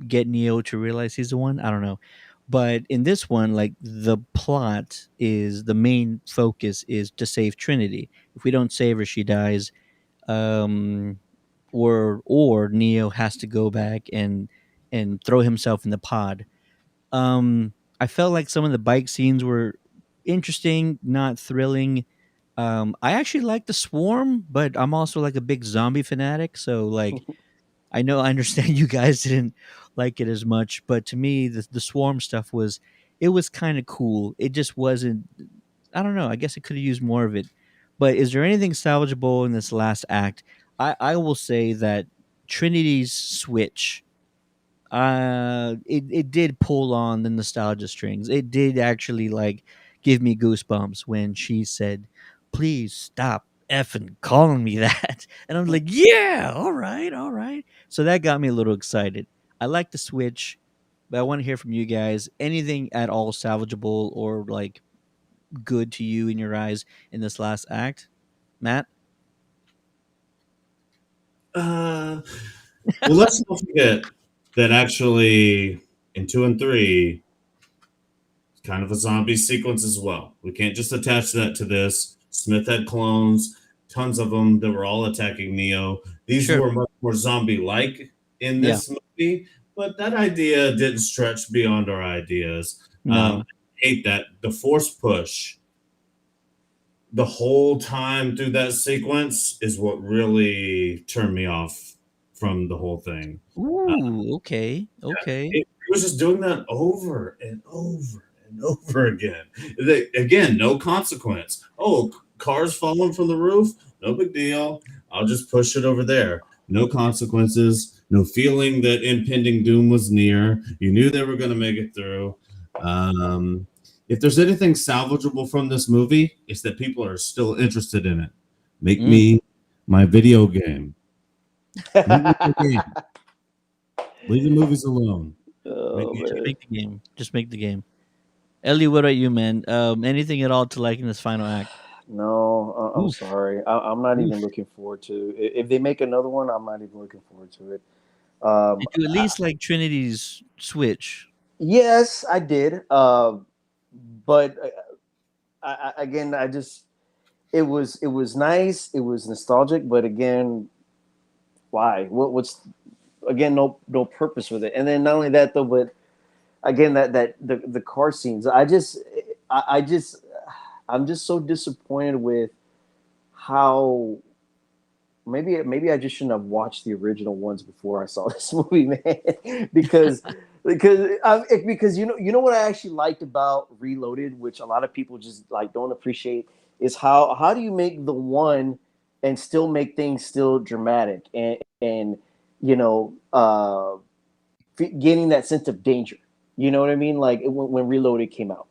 get Neo to realize he's the one. I don't know. But in this one, like the plot is the main focus is to save Trinity. If we don't save her, she dies. Um, or Neo has to go back and throw himself in the pod. I felt like some of the bike scenes were interesting, not thrilling. I actually like the Swarm, but I'm also like a big zombie fanatic, so like I understand you guys didn't like it as much, but to me, the swarm stuff was it was kind of cool. It just wasn't. I don't know. I guess I could have used more of it. But is there anything salvageable in this last act? I will say that Trinity's switch it did pull on the nostalgia strings. It did actually like give me goosebumps when she said, "Please stop effing calling me that." And I'm like, "Yeah, all right, all right." So that got me a little excited. I like the switch, but I want to hear from you guys. Anything at all salvageable or like good to you in your eyes in this last act, Matt? Uh, well, let's not forget that actually in 2 and 3, kind of a zombie sequence as well. We can't just attach that to this. Smith had clones, tons of them that were all attacking Neo. These Sure. were much more zombie like in Yeah. this movie, but that idea didn't stretch beyond our ideas. No. I hate that. The force push the whole time through that sequence is what really turned me off from the whole thing. Uh, Ooh. Okay. Okay. it was just doing that over and over and over again. Again, no consequence. Oh, cars falling from the roof? No big deal. I'll just push it over there. No consequences. No feeling that impending doom was near. You knew they were going to make it through. Um, if there's anything salvageable from this movie, it's that people are still interested in it. Make Mm. me my video game. Make me my game. Leave the movies alone. Make oh me Just man. make the game. Just make the game. Ellie, what about you, man? Anything at all to like in this final act? No, I'm Oof, sorry. I'm not even oof. looking forward to. If they make another one, I'm not even looking forward to it. Um, Did you at least like Trinity's Switch? yes, I did. But again, it was nice. It was nostalgic, but again, Why? What's again? No purpose with it. And then not only that though, but again that the car scenes. I just I'm just so disappointed with how maybe I just shouldn't have watched the original ones before I saw this movie, man. Because you know what I actually liked about Reloaded, which a lot of people just like don't appreciate, is how do you make the one and still make things still dramatic and you know getting that sense of danger. You know what I mean? Like when Reloaded came out.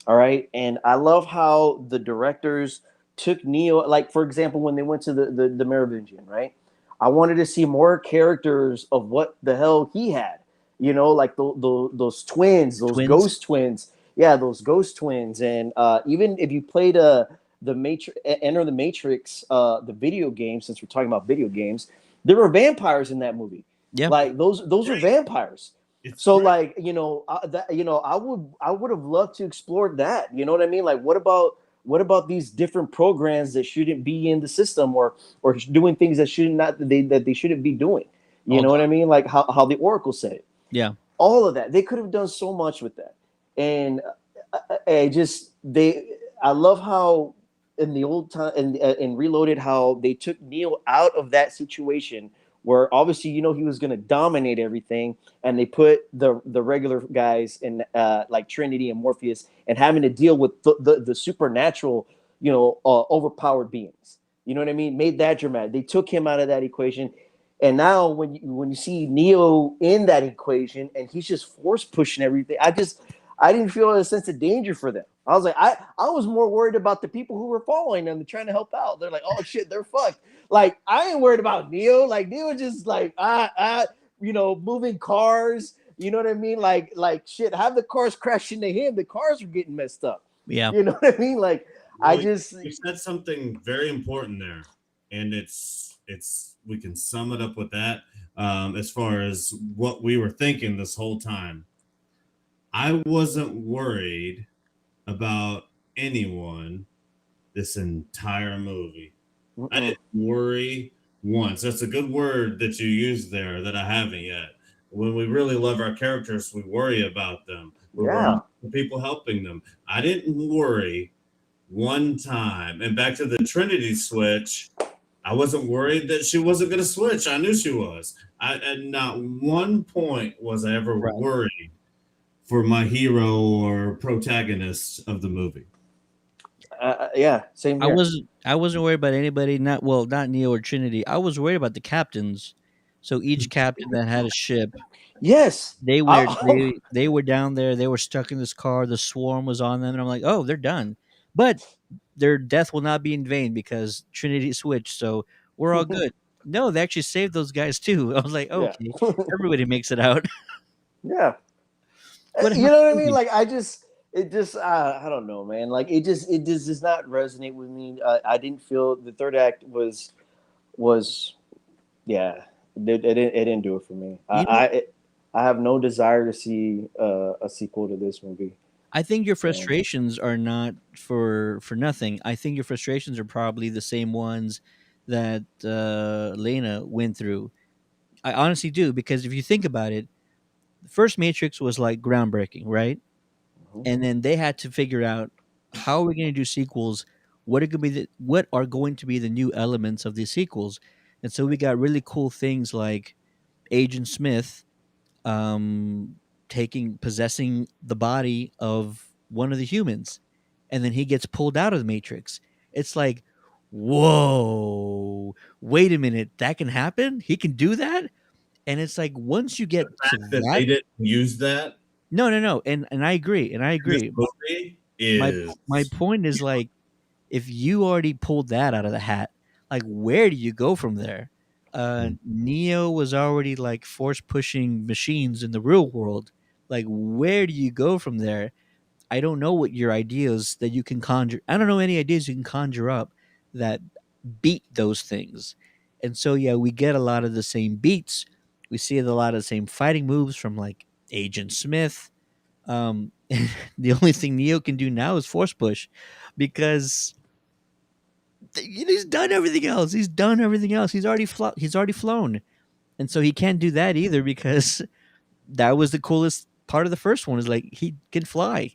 All right, and I love how the directors took Neo. Like for example, when they went to the Merovingian, right? I wanted to see more characters of what the hell he had. You know, like those twins, those Twins. ghost twins. Yeah, those ghost twins, and even if you played the Matrix, Enter the Matrix, the video game. Since we're talking about video games, there were vampires in that movie. Yeah. Like those are Right. vampires. It's So right. like I would have loved to explore that. You know what I mean? Like what about these different programs that shouldn't be in the system or doing things that should not that they shouldn't be doing. You Hold know what I on. mean? Like how the Oracle said it. Yeah. All of that they could have done so much with that. And I just they I love how in the old time in Reloaded how they took Neo out of that situation where obviously he was going to dominate everything, and they put the regular guys in like Trinity and Morpheus and having to deal with the supernatural overpowered beings. You know what I mean? Made that dramatic. They took him out of that equation. And now when you see Neo in that equation and he's just force pushing everything, I didn't feel a sense of danger for them. I was like, I was more worried about the people who were following them and trying to help out. They're like, oh shit, they're fucked. Like, I ain't worried about Neo. Like Neo just like moving cars. You know what I mean? Like shit, have the cars crash into him. The cars are getting messed up. Yeah. You know what I mean? Like I Well, just you said something very important there, and it's we can sum it up with that. As far as what we were thinking this whole time, I wasn't worried about anyone this entire movie. I mm-mm. didn't worry once. That's a good word that you used there that I haven't yet. When we really love our characters, we worry about them. We worry Yeah. about the people helping them. I didn't worry one time. And back to the Trinity switch, I wasn't worried that she wasn't going to switch. I knew she was. And not one point was I ever Right. worried for my hero or protagonist of the movie. Yeah. Same here. I wasn't worried about anybody. Not Neo or Trinity. I was worried about the captains. So each captain that had a ship, Yes. they were down there. They were stuck in this car. The swarm was on them, and I'm like, oh, they're done. But their death will not be in vain because Trinity switched. So we're all good. No, they actually saved those guys too. I was like, Yeah. okay, everybody makes it out. Yeah. But You how know what I mean? crazy. Like it just I don't know, man. Like it just does not resonate with me. I didn't feel the third act was yeah. It didn't do it for me. You know, I have no desire to see a sequel to this movie. I think your So frustrations are not for nothing. I think your frustrations are probably the same ones that Lena went through. I honestly do because if you think about it, the first Matrix was like groundbreaking, right? mhm. And then they had to figure out how are we going to do sequels. What are going to be the new elements of these sequels? And so we got really cool things like Agent Smith um, possessing the body of one of the humans, and then he gets pulled out of the Matrix. It's like, whoa, wait a minute, that can happen? He can do that? And it's like once you get to That that, they didn't use that no, no, no, and I agree, and I in this agree. movie My is point is like if you already pulled that out of the hat, like where do you go from there? Neo was already like force pushing machines in the real world. Like where do you go from there? I don't know what your ideas that you can conjure. I don't know any ideas you can conjure up that beat those things. And so yeah, we get a lot of the same beats. We see a lot of the same fighting moves from like Agent Smith. The only thing Neo can do now is force push because He's done everything else. He's done everything else. He's already flown, and so he can't do that either because that was the coolest part of the first one. Is like he can fly,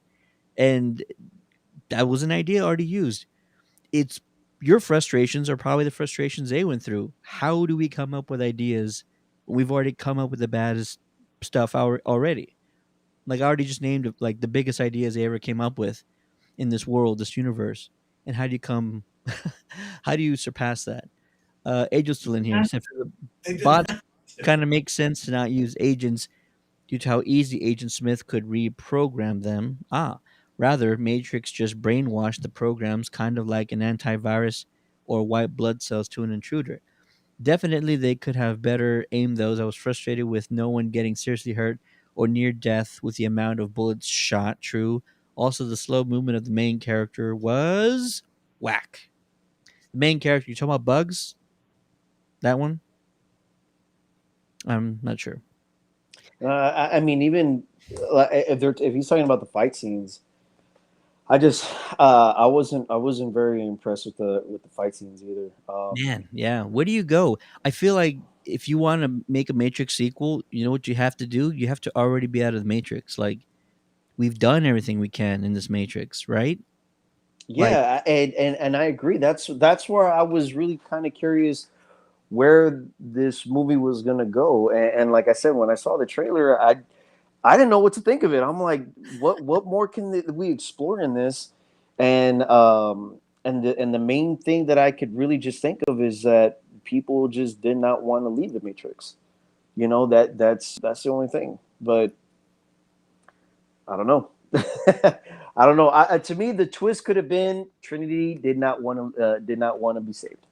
and that was an idea already used. It's your frustrations are probably the frustrations they went through. How do we come up with ideas when we've already come up with the baddest stuff already? Like I already just named like the biggest ideas they ever came up with in this world, this universe. And how do you come? How do you surpass that? Angel's still in here. So for the They didn't bots, have to. kind of makes sense to not use agents due to how easy Agent Smith could reprogram them. Rather, Matrix just brainwashed the programs kind of like an antivirus or white blood cells to an intruder. Definitely, they could have better aimed those. I was frustrated with no one getting seriously hurt or near death with the amount of bullets shot. True. Also, the slow movement of the main character was whack. The main character, you talking about Bugs? That one? I'm not sure. I mean, even if he's talking about the fight scenes, I just I wasn't very impressed with the fight scenes either. Man, yeah. Where do you go? I feel like if you want to make a Matrix sequel, you know what you have to do? You have to already be out of the Matrix. Like we've done everything we can in this Matrix, right? Like, Yeah, and I agree. That's where I was really kind of curious where this movie was gonna go. And like I said, when I saw the trailer, I didn't know what to think of it. I'm like, what more can we explore in this? And the main thing that I could really just think of is that people just did not want to leave the Matrix. You know, that's the only thing. But I don't know. I don't know. To me, the twist could have been Trinity did not want to be saved.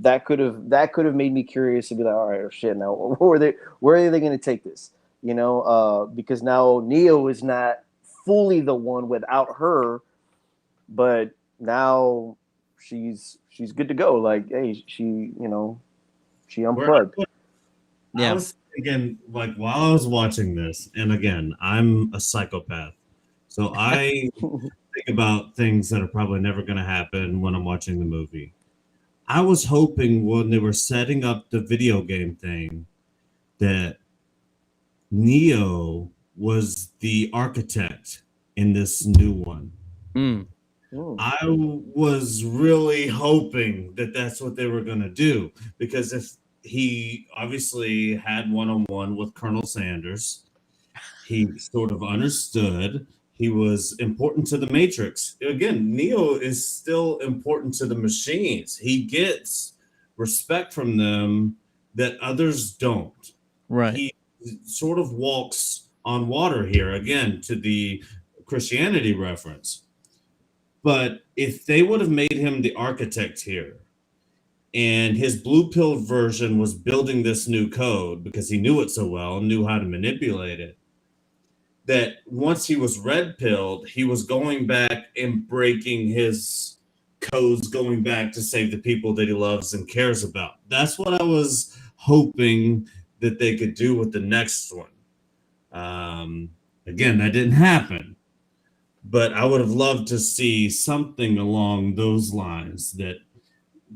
That could have made me curious to be like, all right, oh shit, now where are they going to take this? You know, because now Neo is not fully the one without her, but now she's good to go. Like, hey, she Where unplugged. I yeah. was thinking, like, while I was watching this, and again, I'm a psychopath. So I think about things that are probably never going to happen when I'm watching the movie. I was hoping when they were setting up the video game thing that Neo was the architect in this new one. Mm, Hmm. I was really hoping that that's what they were going to do because if he obviously had one on one with Colonel Sanders, he sort of understood he was important to the Matrix. Again, Neo is still important to the machines. He gets respect from them that others don't. right. He sort of walks on water here again to the Christianity reference. But if they would have made him the architect here and his blue pill version was building this new code because he knew it so well, knew how to manipulate it, that once he was red pilled, he was going back and breaking his codes, going back to save the people that he loves and cares about. That's what I was hoping that they could do with the next one. Again, that didn't happen, but I would have loved to see something along those lines that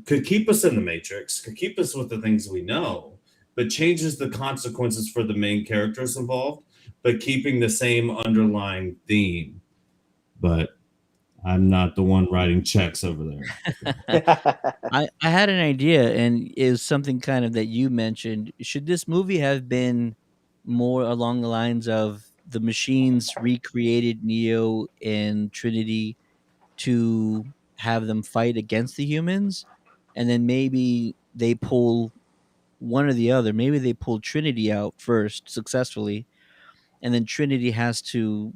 could keep us in the matrix, could keep us with the things we know, but changes the consequences for the main characters involved, but keeping the same underlying theme. But I'm not the one writing checks over there. I had an idea, and is something kind of that you mentioned. Should this movie have been more along the lines of the machines recreated Neo and Trinity to have them fight against the humans, and then maybe they pull one or the other. Maybe they pull Trinity out first successfully, and then Trinity has to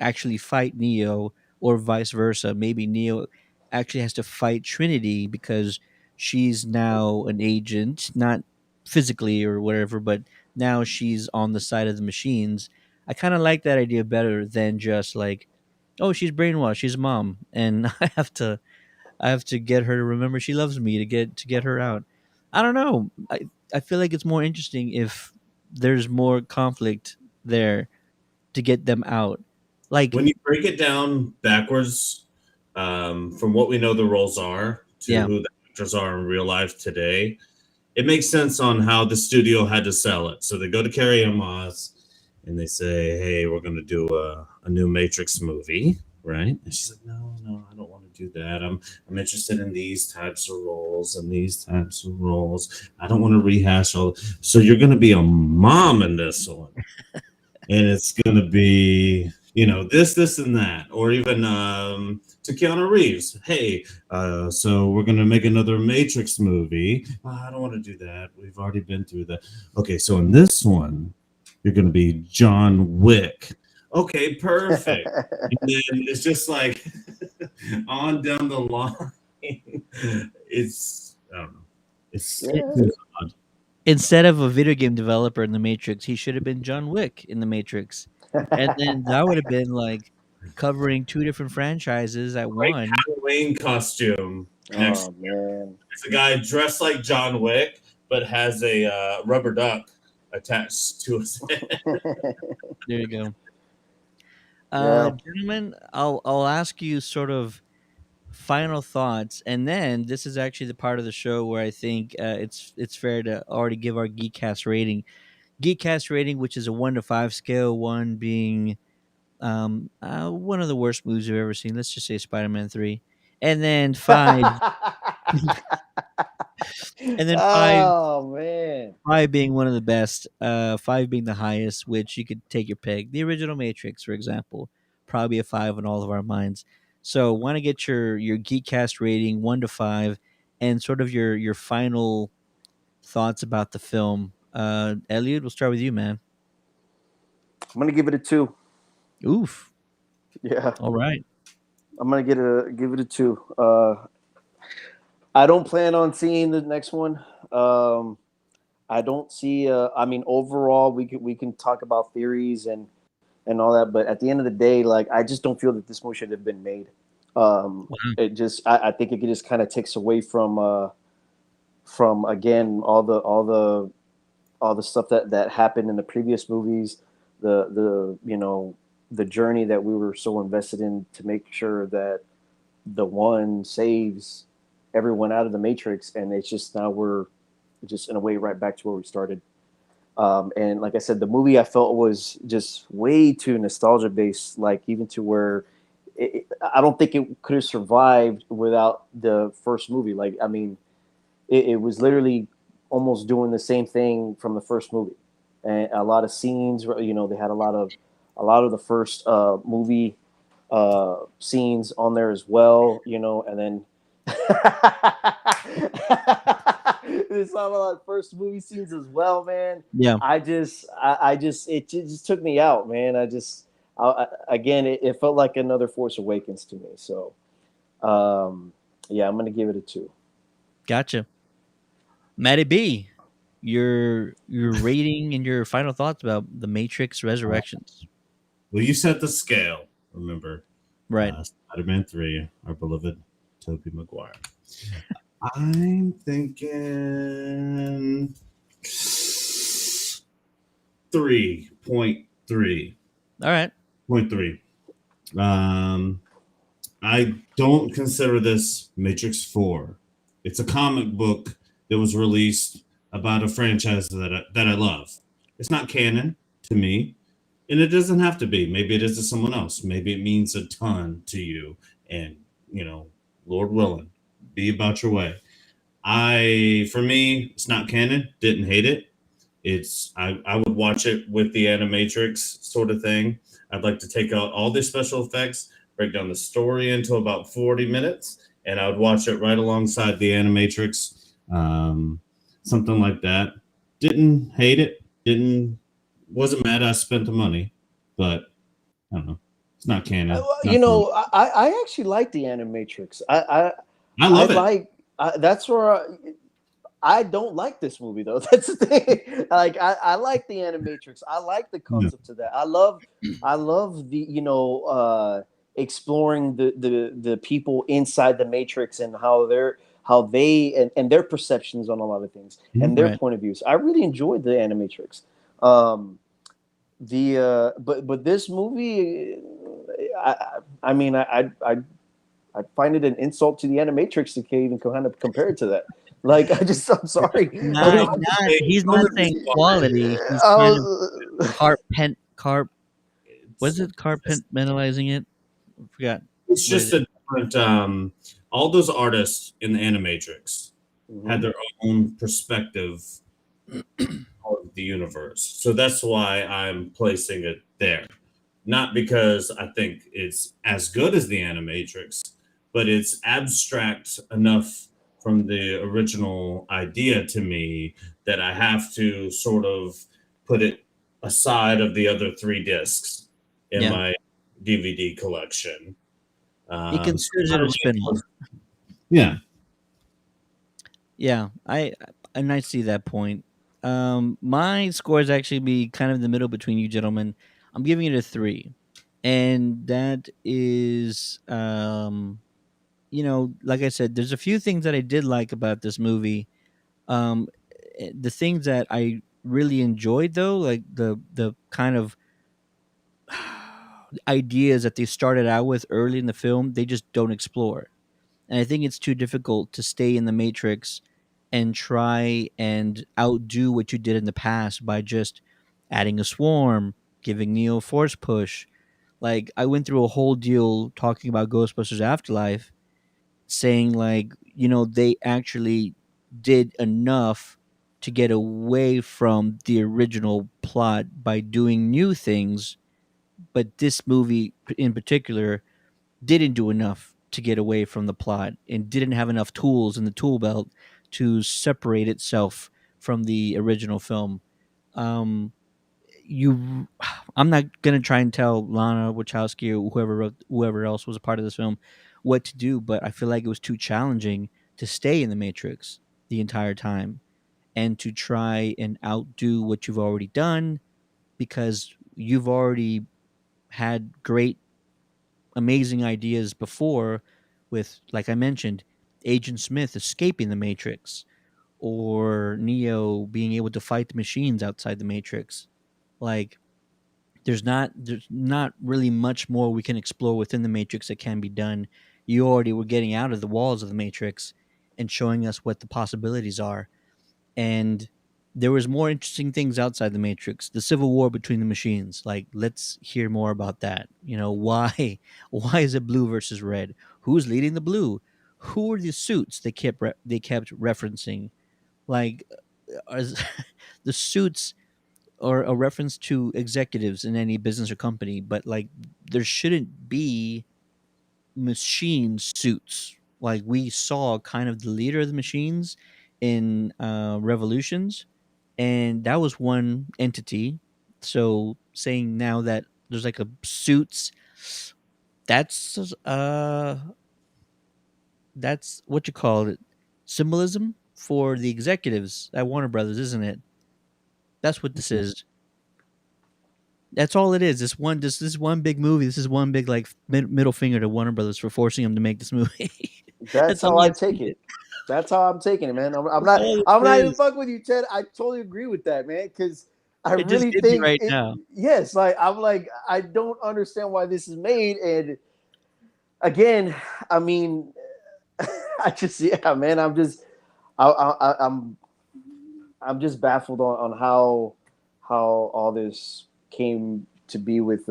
actually fight Neo, or vice versa. Maybe Neo actually has to fight Trinity because she's now an agent, not physically or whatever, but now she's on the side of the machines. I kind of like that idea better than just like, oh, she's brainwashed, she's a mom, and I have to get her to remember she loves me to get her out. I don't know. I feel like it's more interesting if there's more conflict there to get them out. Like, When you break it down backwards, from what we know the roles are, to Yeah. who the actors are in real life today, it makes sense on how the studio had to sell it. So they go to Carrie Ann Moss and they say, "Hey, we're going to do a new Matrix movie, right?" And she's like, "No, no, I don't want to do that. I'm interested in these types of roles and these types of roles. I don't want to rehash all." So you're going to be a mom in this one, and it's going to be this and that, or even to Keanu Reeves. Hey, so we're going to make another Matrix movie. I don't want to do that. We've already been through that. Okay, so in this one, you're going to be John Wick. Okay, perfect. And then it's just like on down the line. It's I don't know. It, Yeah. Odd. instead of a video game developer in the Matrix, he should have been John Wick in the Matrix, and then that would have been like covering two different franchises at Great one. Halloween costume next. Oh man. It's a guy dressed like John Wick, but has a rubber duck attached to his head. There you go. Yeah. Gentlemen, I'll ask you sort of final thoughts, and then this is actually the part of the show where I think it's fair to already give our Geekcast rating. Geekcast rating, which is a 1 to 5 scale, 1 being one of the worst movies you've ever seen. Let's just say Spider-Man 3, and then five, and then five Oh man. five being one of the best, five being the highest, which you could take your pick. The original Matrix, for example, probably a 5 in all of our minds. So, want to get your Geekcast rating 1 to 5, and sort of your final thoughts about the film. Eliud, we'll start with you, man. I'm gonna give it a 2. Oof. Yeah. All right. I'm gonna give it a 2. I don't plan on seeing the next one. I don't see. I mean, overall, we can talk about theories and all that, but at the end of the day, like I just don't feel that this movie should have been made. Wow. It just, I think it just kind of takes away from again all the stuff that happened in the previous movies, the journey that we were so invested in to make sure that the one saves everyone out of the Matrix, and it's just now we're just in a way right back to where we started. And like I said, the movie I felt was just way too nostalgia based, like even to where I don't think it could have survived without the first movie. Like, I mean, it was literally almost doing the same thing from the first movie, and a lot of scenes. They had a lot of the first movie scenes on there as well. And then there's some of the first movie scenes as well, man. Yeah. It just took me out, man. Again, it felt like another Force Awakens to me. So, yeah, I'm gonna give it a 2. Gotcha. MattyB, your rating and your final thoughts about the Matrix Resurrections. Well, you set the scale. Remember, Right. Spider-Man 3, our beloved Tobey Maguire. I'm thinking 3.3. All right. 0.3. I don't consider this Matrix 4. It's a comic book that was released about a franchise that I love. It's not canon to me, and it doesn't have to be. Maybe it is to someone else. Maybe it means a ton to you, and Lord willing, be about your way. For me, it's not canon. Didn't hate it. I would watch it with the Animatrix sort of thing. I'd like to take out all the special effects, break down the story into about 40 minutes, and I would watch it right alongside the Animatrix. Something like that. Didn't hate it. Wasn't mad I spent the money, but I don't know. It's not canon. Not for me. I actually like the Animatrix. I I love it. like that's where I don't like this movie though. That's the thing. Like I like the Animatrix. I like the Yeah. concept of that. I love the exploring the people inside the Matrix and how they and their perceptions on a lot of things and their Right. point of views. I really enjoyed the Animatrix. But this movie, I mean, I I find it an insult to the Animatrix to even kind of compare it to that. Like, I'm sorry. I Not, mean, not. Hey, He's not one of saying the quality. He's I kind of was, carp. Was it's, it compartmentalizing it? I forgot it's what it just is. a different. All those artists in the Animatrix Mhm. had their own perspective of the universe, so that's why I'm placing it there. Not because I think it's as good as the Animatrix, but it's abstract enough from the original idea to me that I have to sort of put it aside of the other three discs in Yeah, my DVD collection. he So considers it not a only spin-off. yeah, Yeah, I see that point. My scores actually be kind of in the middle between you gentlemen. I'm giving it a 3, and that is, like I said, there's a few things that I did like about this movie. The things that I really enjoyed, though, like the kind of ideas that they started out with early in the film, they just don't explore. And I think it's too difficult to stay in the matrix and try and outdo what you did in the past by just adding a swarm, giving Neo a force push. Like, I went through a whole deal talking about Ghostbusters Afterlife, saying, like, they actually did enough to get away from the original plot by doing new things, but this movie in particular didn't do enough to get away from the plot and didn't have enough tools in the tool belt to separate itself from the original film. Um, you, I'm not gonna try and tell Lana Wachowski or whoever else was a part of this film what to do, but I feel like it was too challenging to stay in the Matrix the entire time and to try and outdo what you've already done, because you've already had great amazing ideas before with, like I mentioned, Agent Smith escaping the Matrix or Neo being able to fight the machines outside the Matrix. Like, there's not really much more we can explore within the Matrix that can be done. You already were getting out of the walls of the Matrix and showing us what the possibilities are. And there was more interesting things outside the Matrix. The civil war between the machines. Like, let's hear more about that. Why why is it blue versus red? Who's leading the blue? Who are the suits they kept referencing? Like, is, the suits are a reference to executives in any business or company, but like, there shouldn't be machine suits. Like, we saw kind of the leader of the machines in Revolutions, and that was one entity. So saying now that there's like a suits, that's that's what you call it, symbolism for the executives at Warner Brothers, isn't it? That's what this is. That's all it is. This one big movie. This is one big, like, middle finger to Warner Brothers for forcing them to make this movie. that's That's all how I I take see it. it. That's how I'm taking it, man. I'm That's not. all I'm it not even is. fucking with you, Ted. I totally agree with that, man. Because I It just really hit me think right it. now. Yes, like I'm like I don't understand why this is made, and again, I mean, I just yeah, man. I'm I'm just baffled on how all this came to be with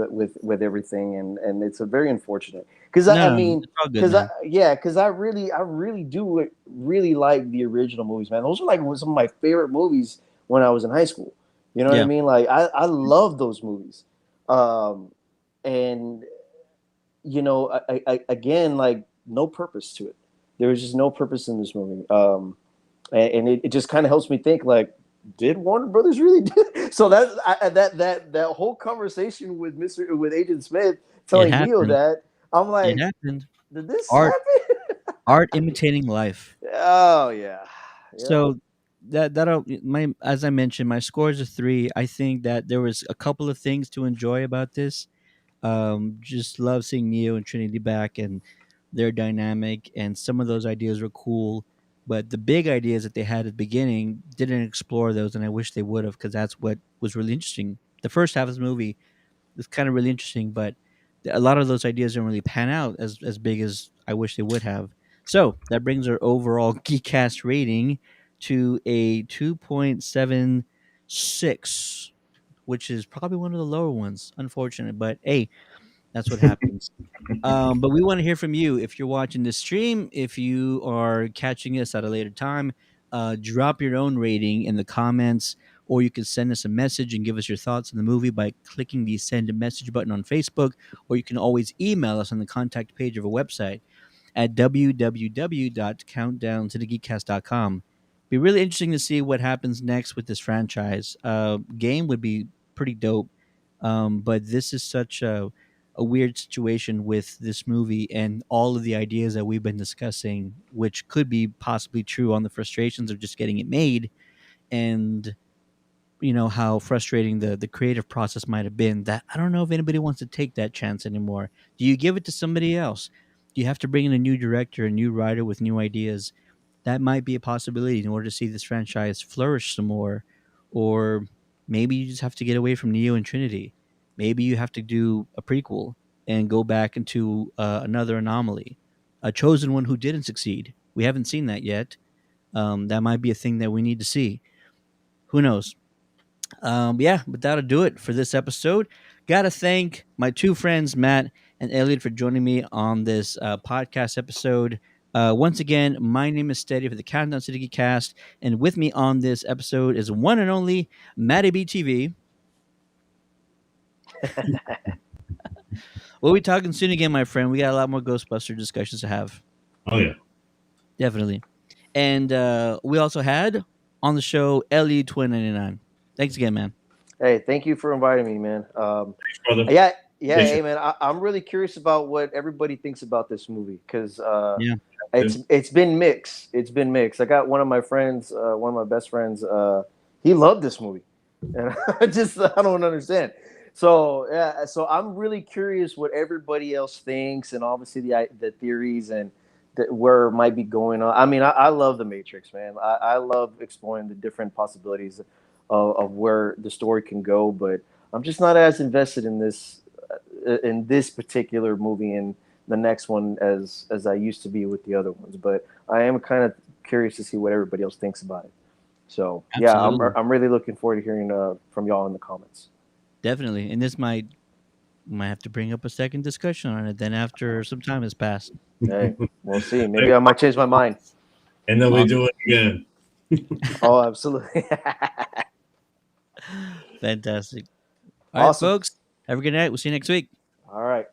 everything, and it's a very unfortunate because I No, mean it's all good, man. because I really do really like the original movies, man. Those are like some of my favorite movies when I was in high school. You know what I Yeah, mean? Like I love those movies, and again, like no purpose to it. There was just no purpose in this movie. And it just kind of helps me think like, did Warner Brothers really do it? So that whole conversation with Agent Smith it telling Neo happened. that, I'm It like, happened. did this Art, happen? art imitating life. Oh yeah, yeah. So that'll my as I mentioned, my score is a 3. I think that there was a couple of things to enjoy about this. Just love seeing Neo and Trinity back and their dynamic, and some of those ideas were cool. But the big ideas that they had at the beginning didn't explore those, and I wish they would have, because that's what was really interesting. The first half of the movie was kind of really interesting, but a lot of those ideas don't really pan out as big as I wish they would have. So that brings our overall Geekcast rating to a 2.76, which is probably one of the lower ones. Unfortunate, but hey, that's what happens. But we want to hear from you. If you're watching this stream, if you are catching us at a later time, drop your own rating in the comments, or you can send us a message and give us your thoughts on the movie by clicking the send a message button on Facebook, or you can always email us on the contact page of our website at www.countdowntothegeekcast.com. Be really interesting to see what happens next with this franchise. Game would be pretty dope, but this is such a weird situation with this movie and all of the ideas that we've been discussing, which could be possibly true on the frustrations of just getting it made, and how frustrating the creative process might have been. That I don't know if anybody wants to take that chance anymore. Do you give it to somebody else? Do you have to bring in a new director, a new writer with new ideas? That might be a possibility in order to see this franchise flourish some more. Or maybe you just have to get away from Neo and Trinity. Maybe you have to do a prequel and go back into another anomaly, a chosen one who didn't succeed. We haven't seen that yet. That might be a thing that we need to see. Who knows? Yeah, but that'll do it for this episode. Gotta thank my two friends, Matt and Eliud, for joining me on this podcast episode. Once again, my name is Steady for the Countdown to the Geekcast, and with me on this episode is one and only MattyB TV. We'll be talking soon again, my friend. We got a lot more Ghostbuster discussions to have. Oh yeah. Definitely. And we also had on the show Eliud 2099. Thanks again, man. Hey, thank you for inviting me, man. Thanks, brother. Yeah, Appreciate hey, man. I'm really curious about what everybody thinks about this movie because Yeah. it's been mixed. It's been mixed. I got one of my friends, one of my best friends. He loved this movie, and I don't understand. So yeah, so I'm really curious what everybody else thinks, and obviously the theories and where it might be going on. I mean, I love the Matrix, man. I love exploring the different possibilities of where the story can go, but I'm just not as invested in this particular movie and the next one as I used to be with the other ones. But I am kind of curious to see what everybody else thinks about it. So yeah, Absolutely. I'm really looking forward to hearing from y'all in the comments. Definitely. And this might have to bring up a second discussion on it then after some time has passed. Hey, we'll see. Maybe I might change my mind. And then we do it again. Oh, absolutely. Fantastic. All right, Awesome. folks. Have a good night. We'll see you next week. All right.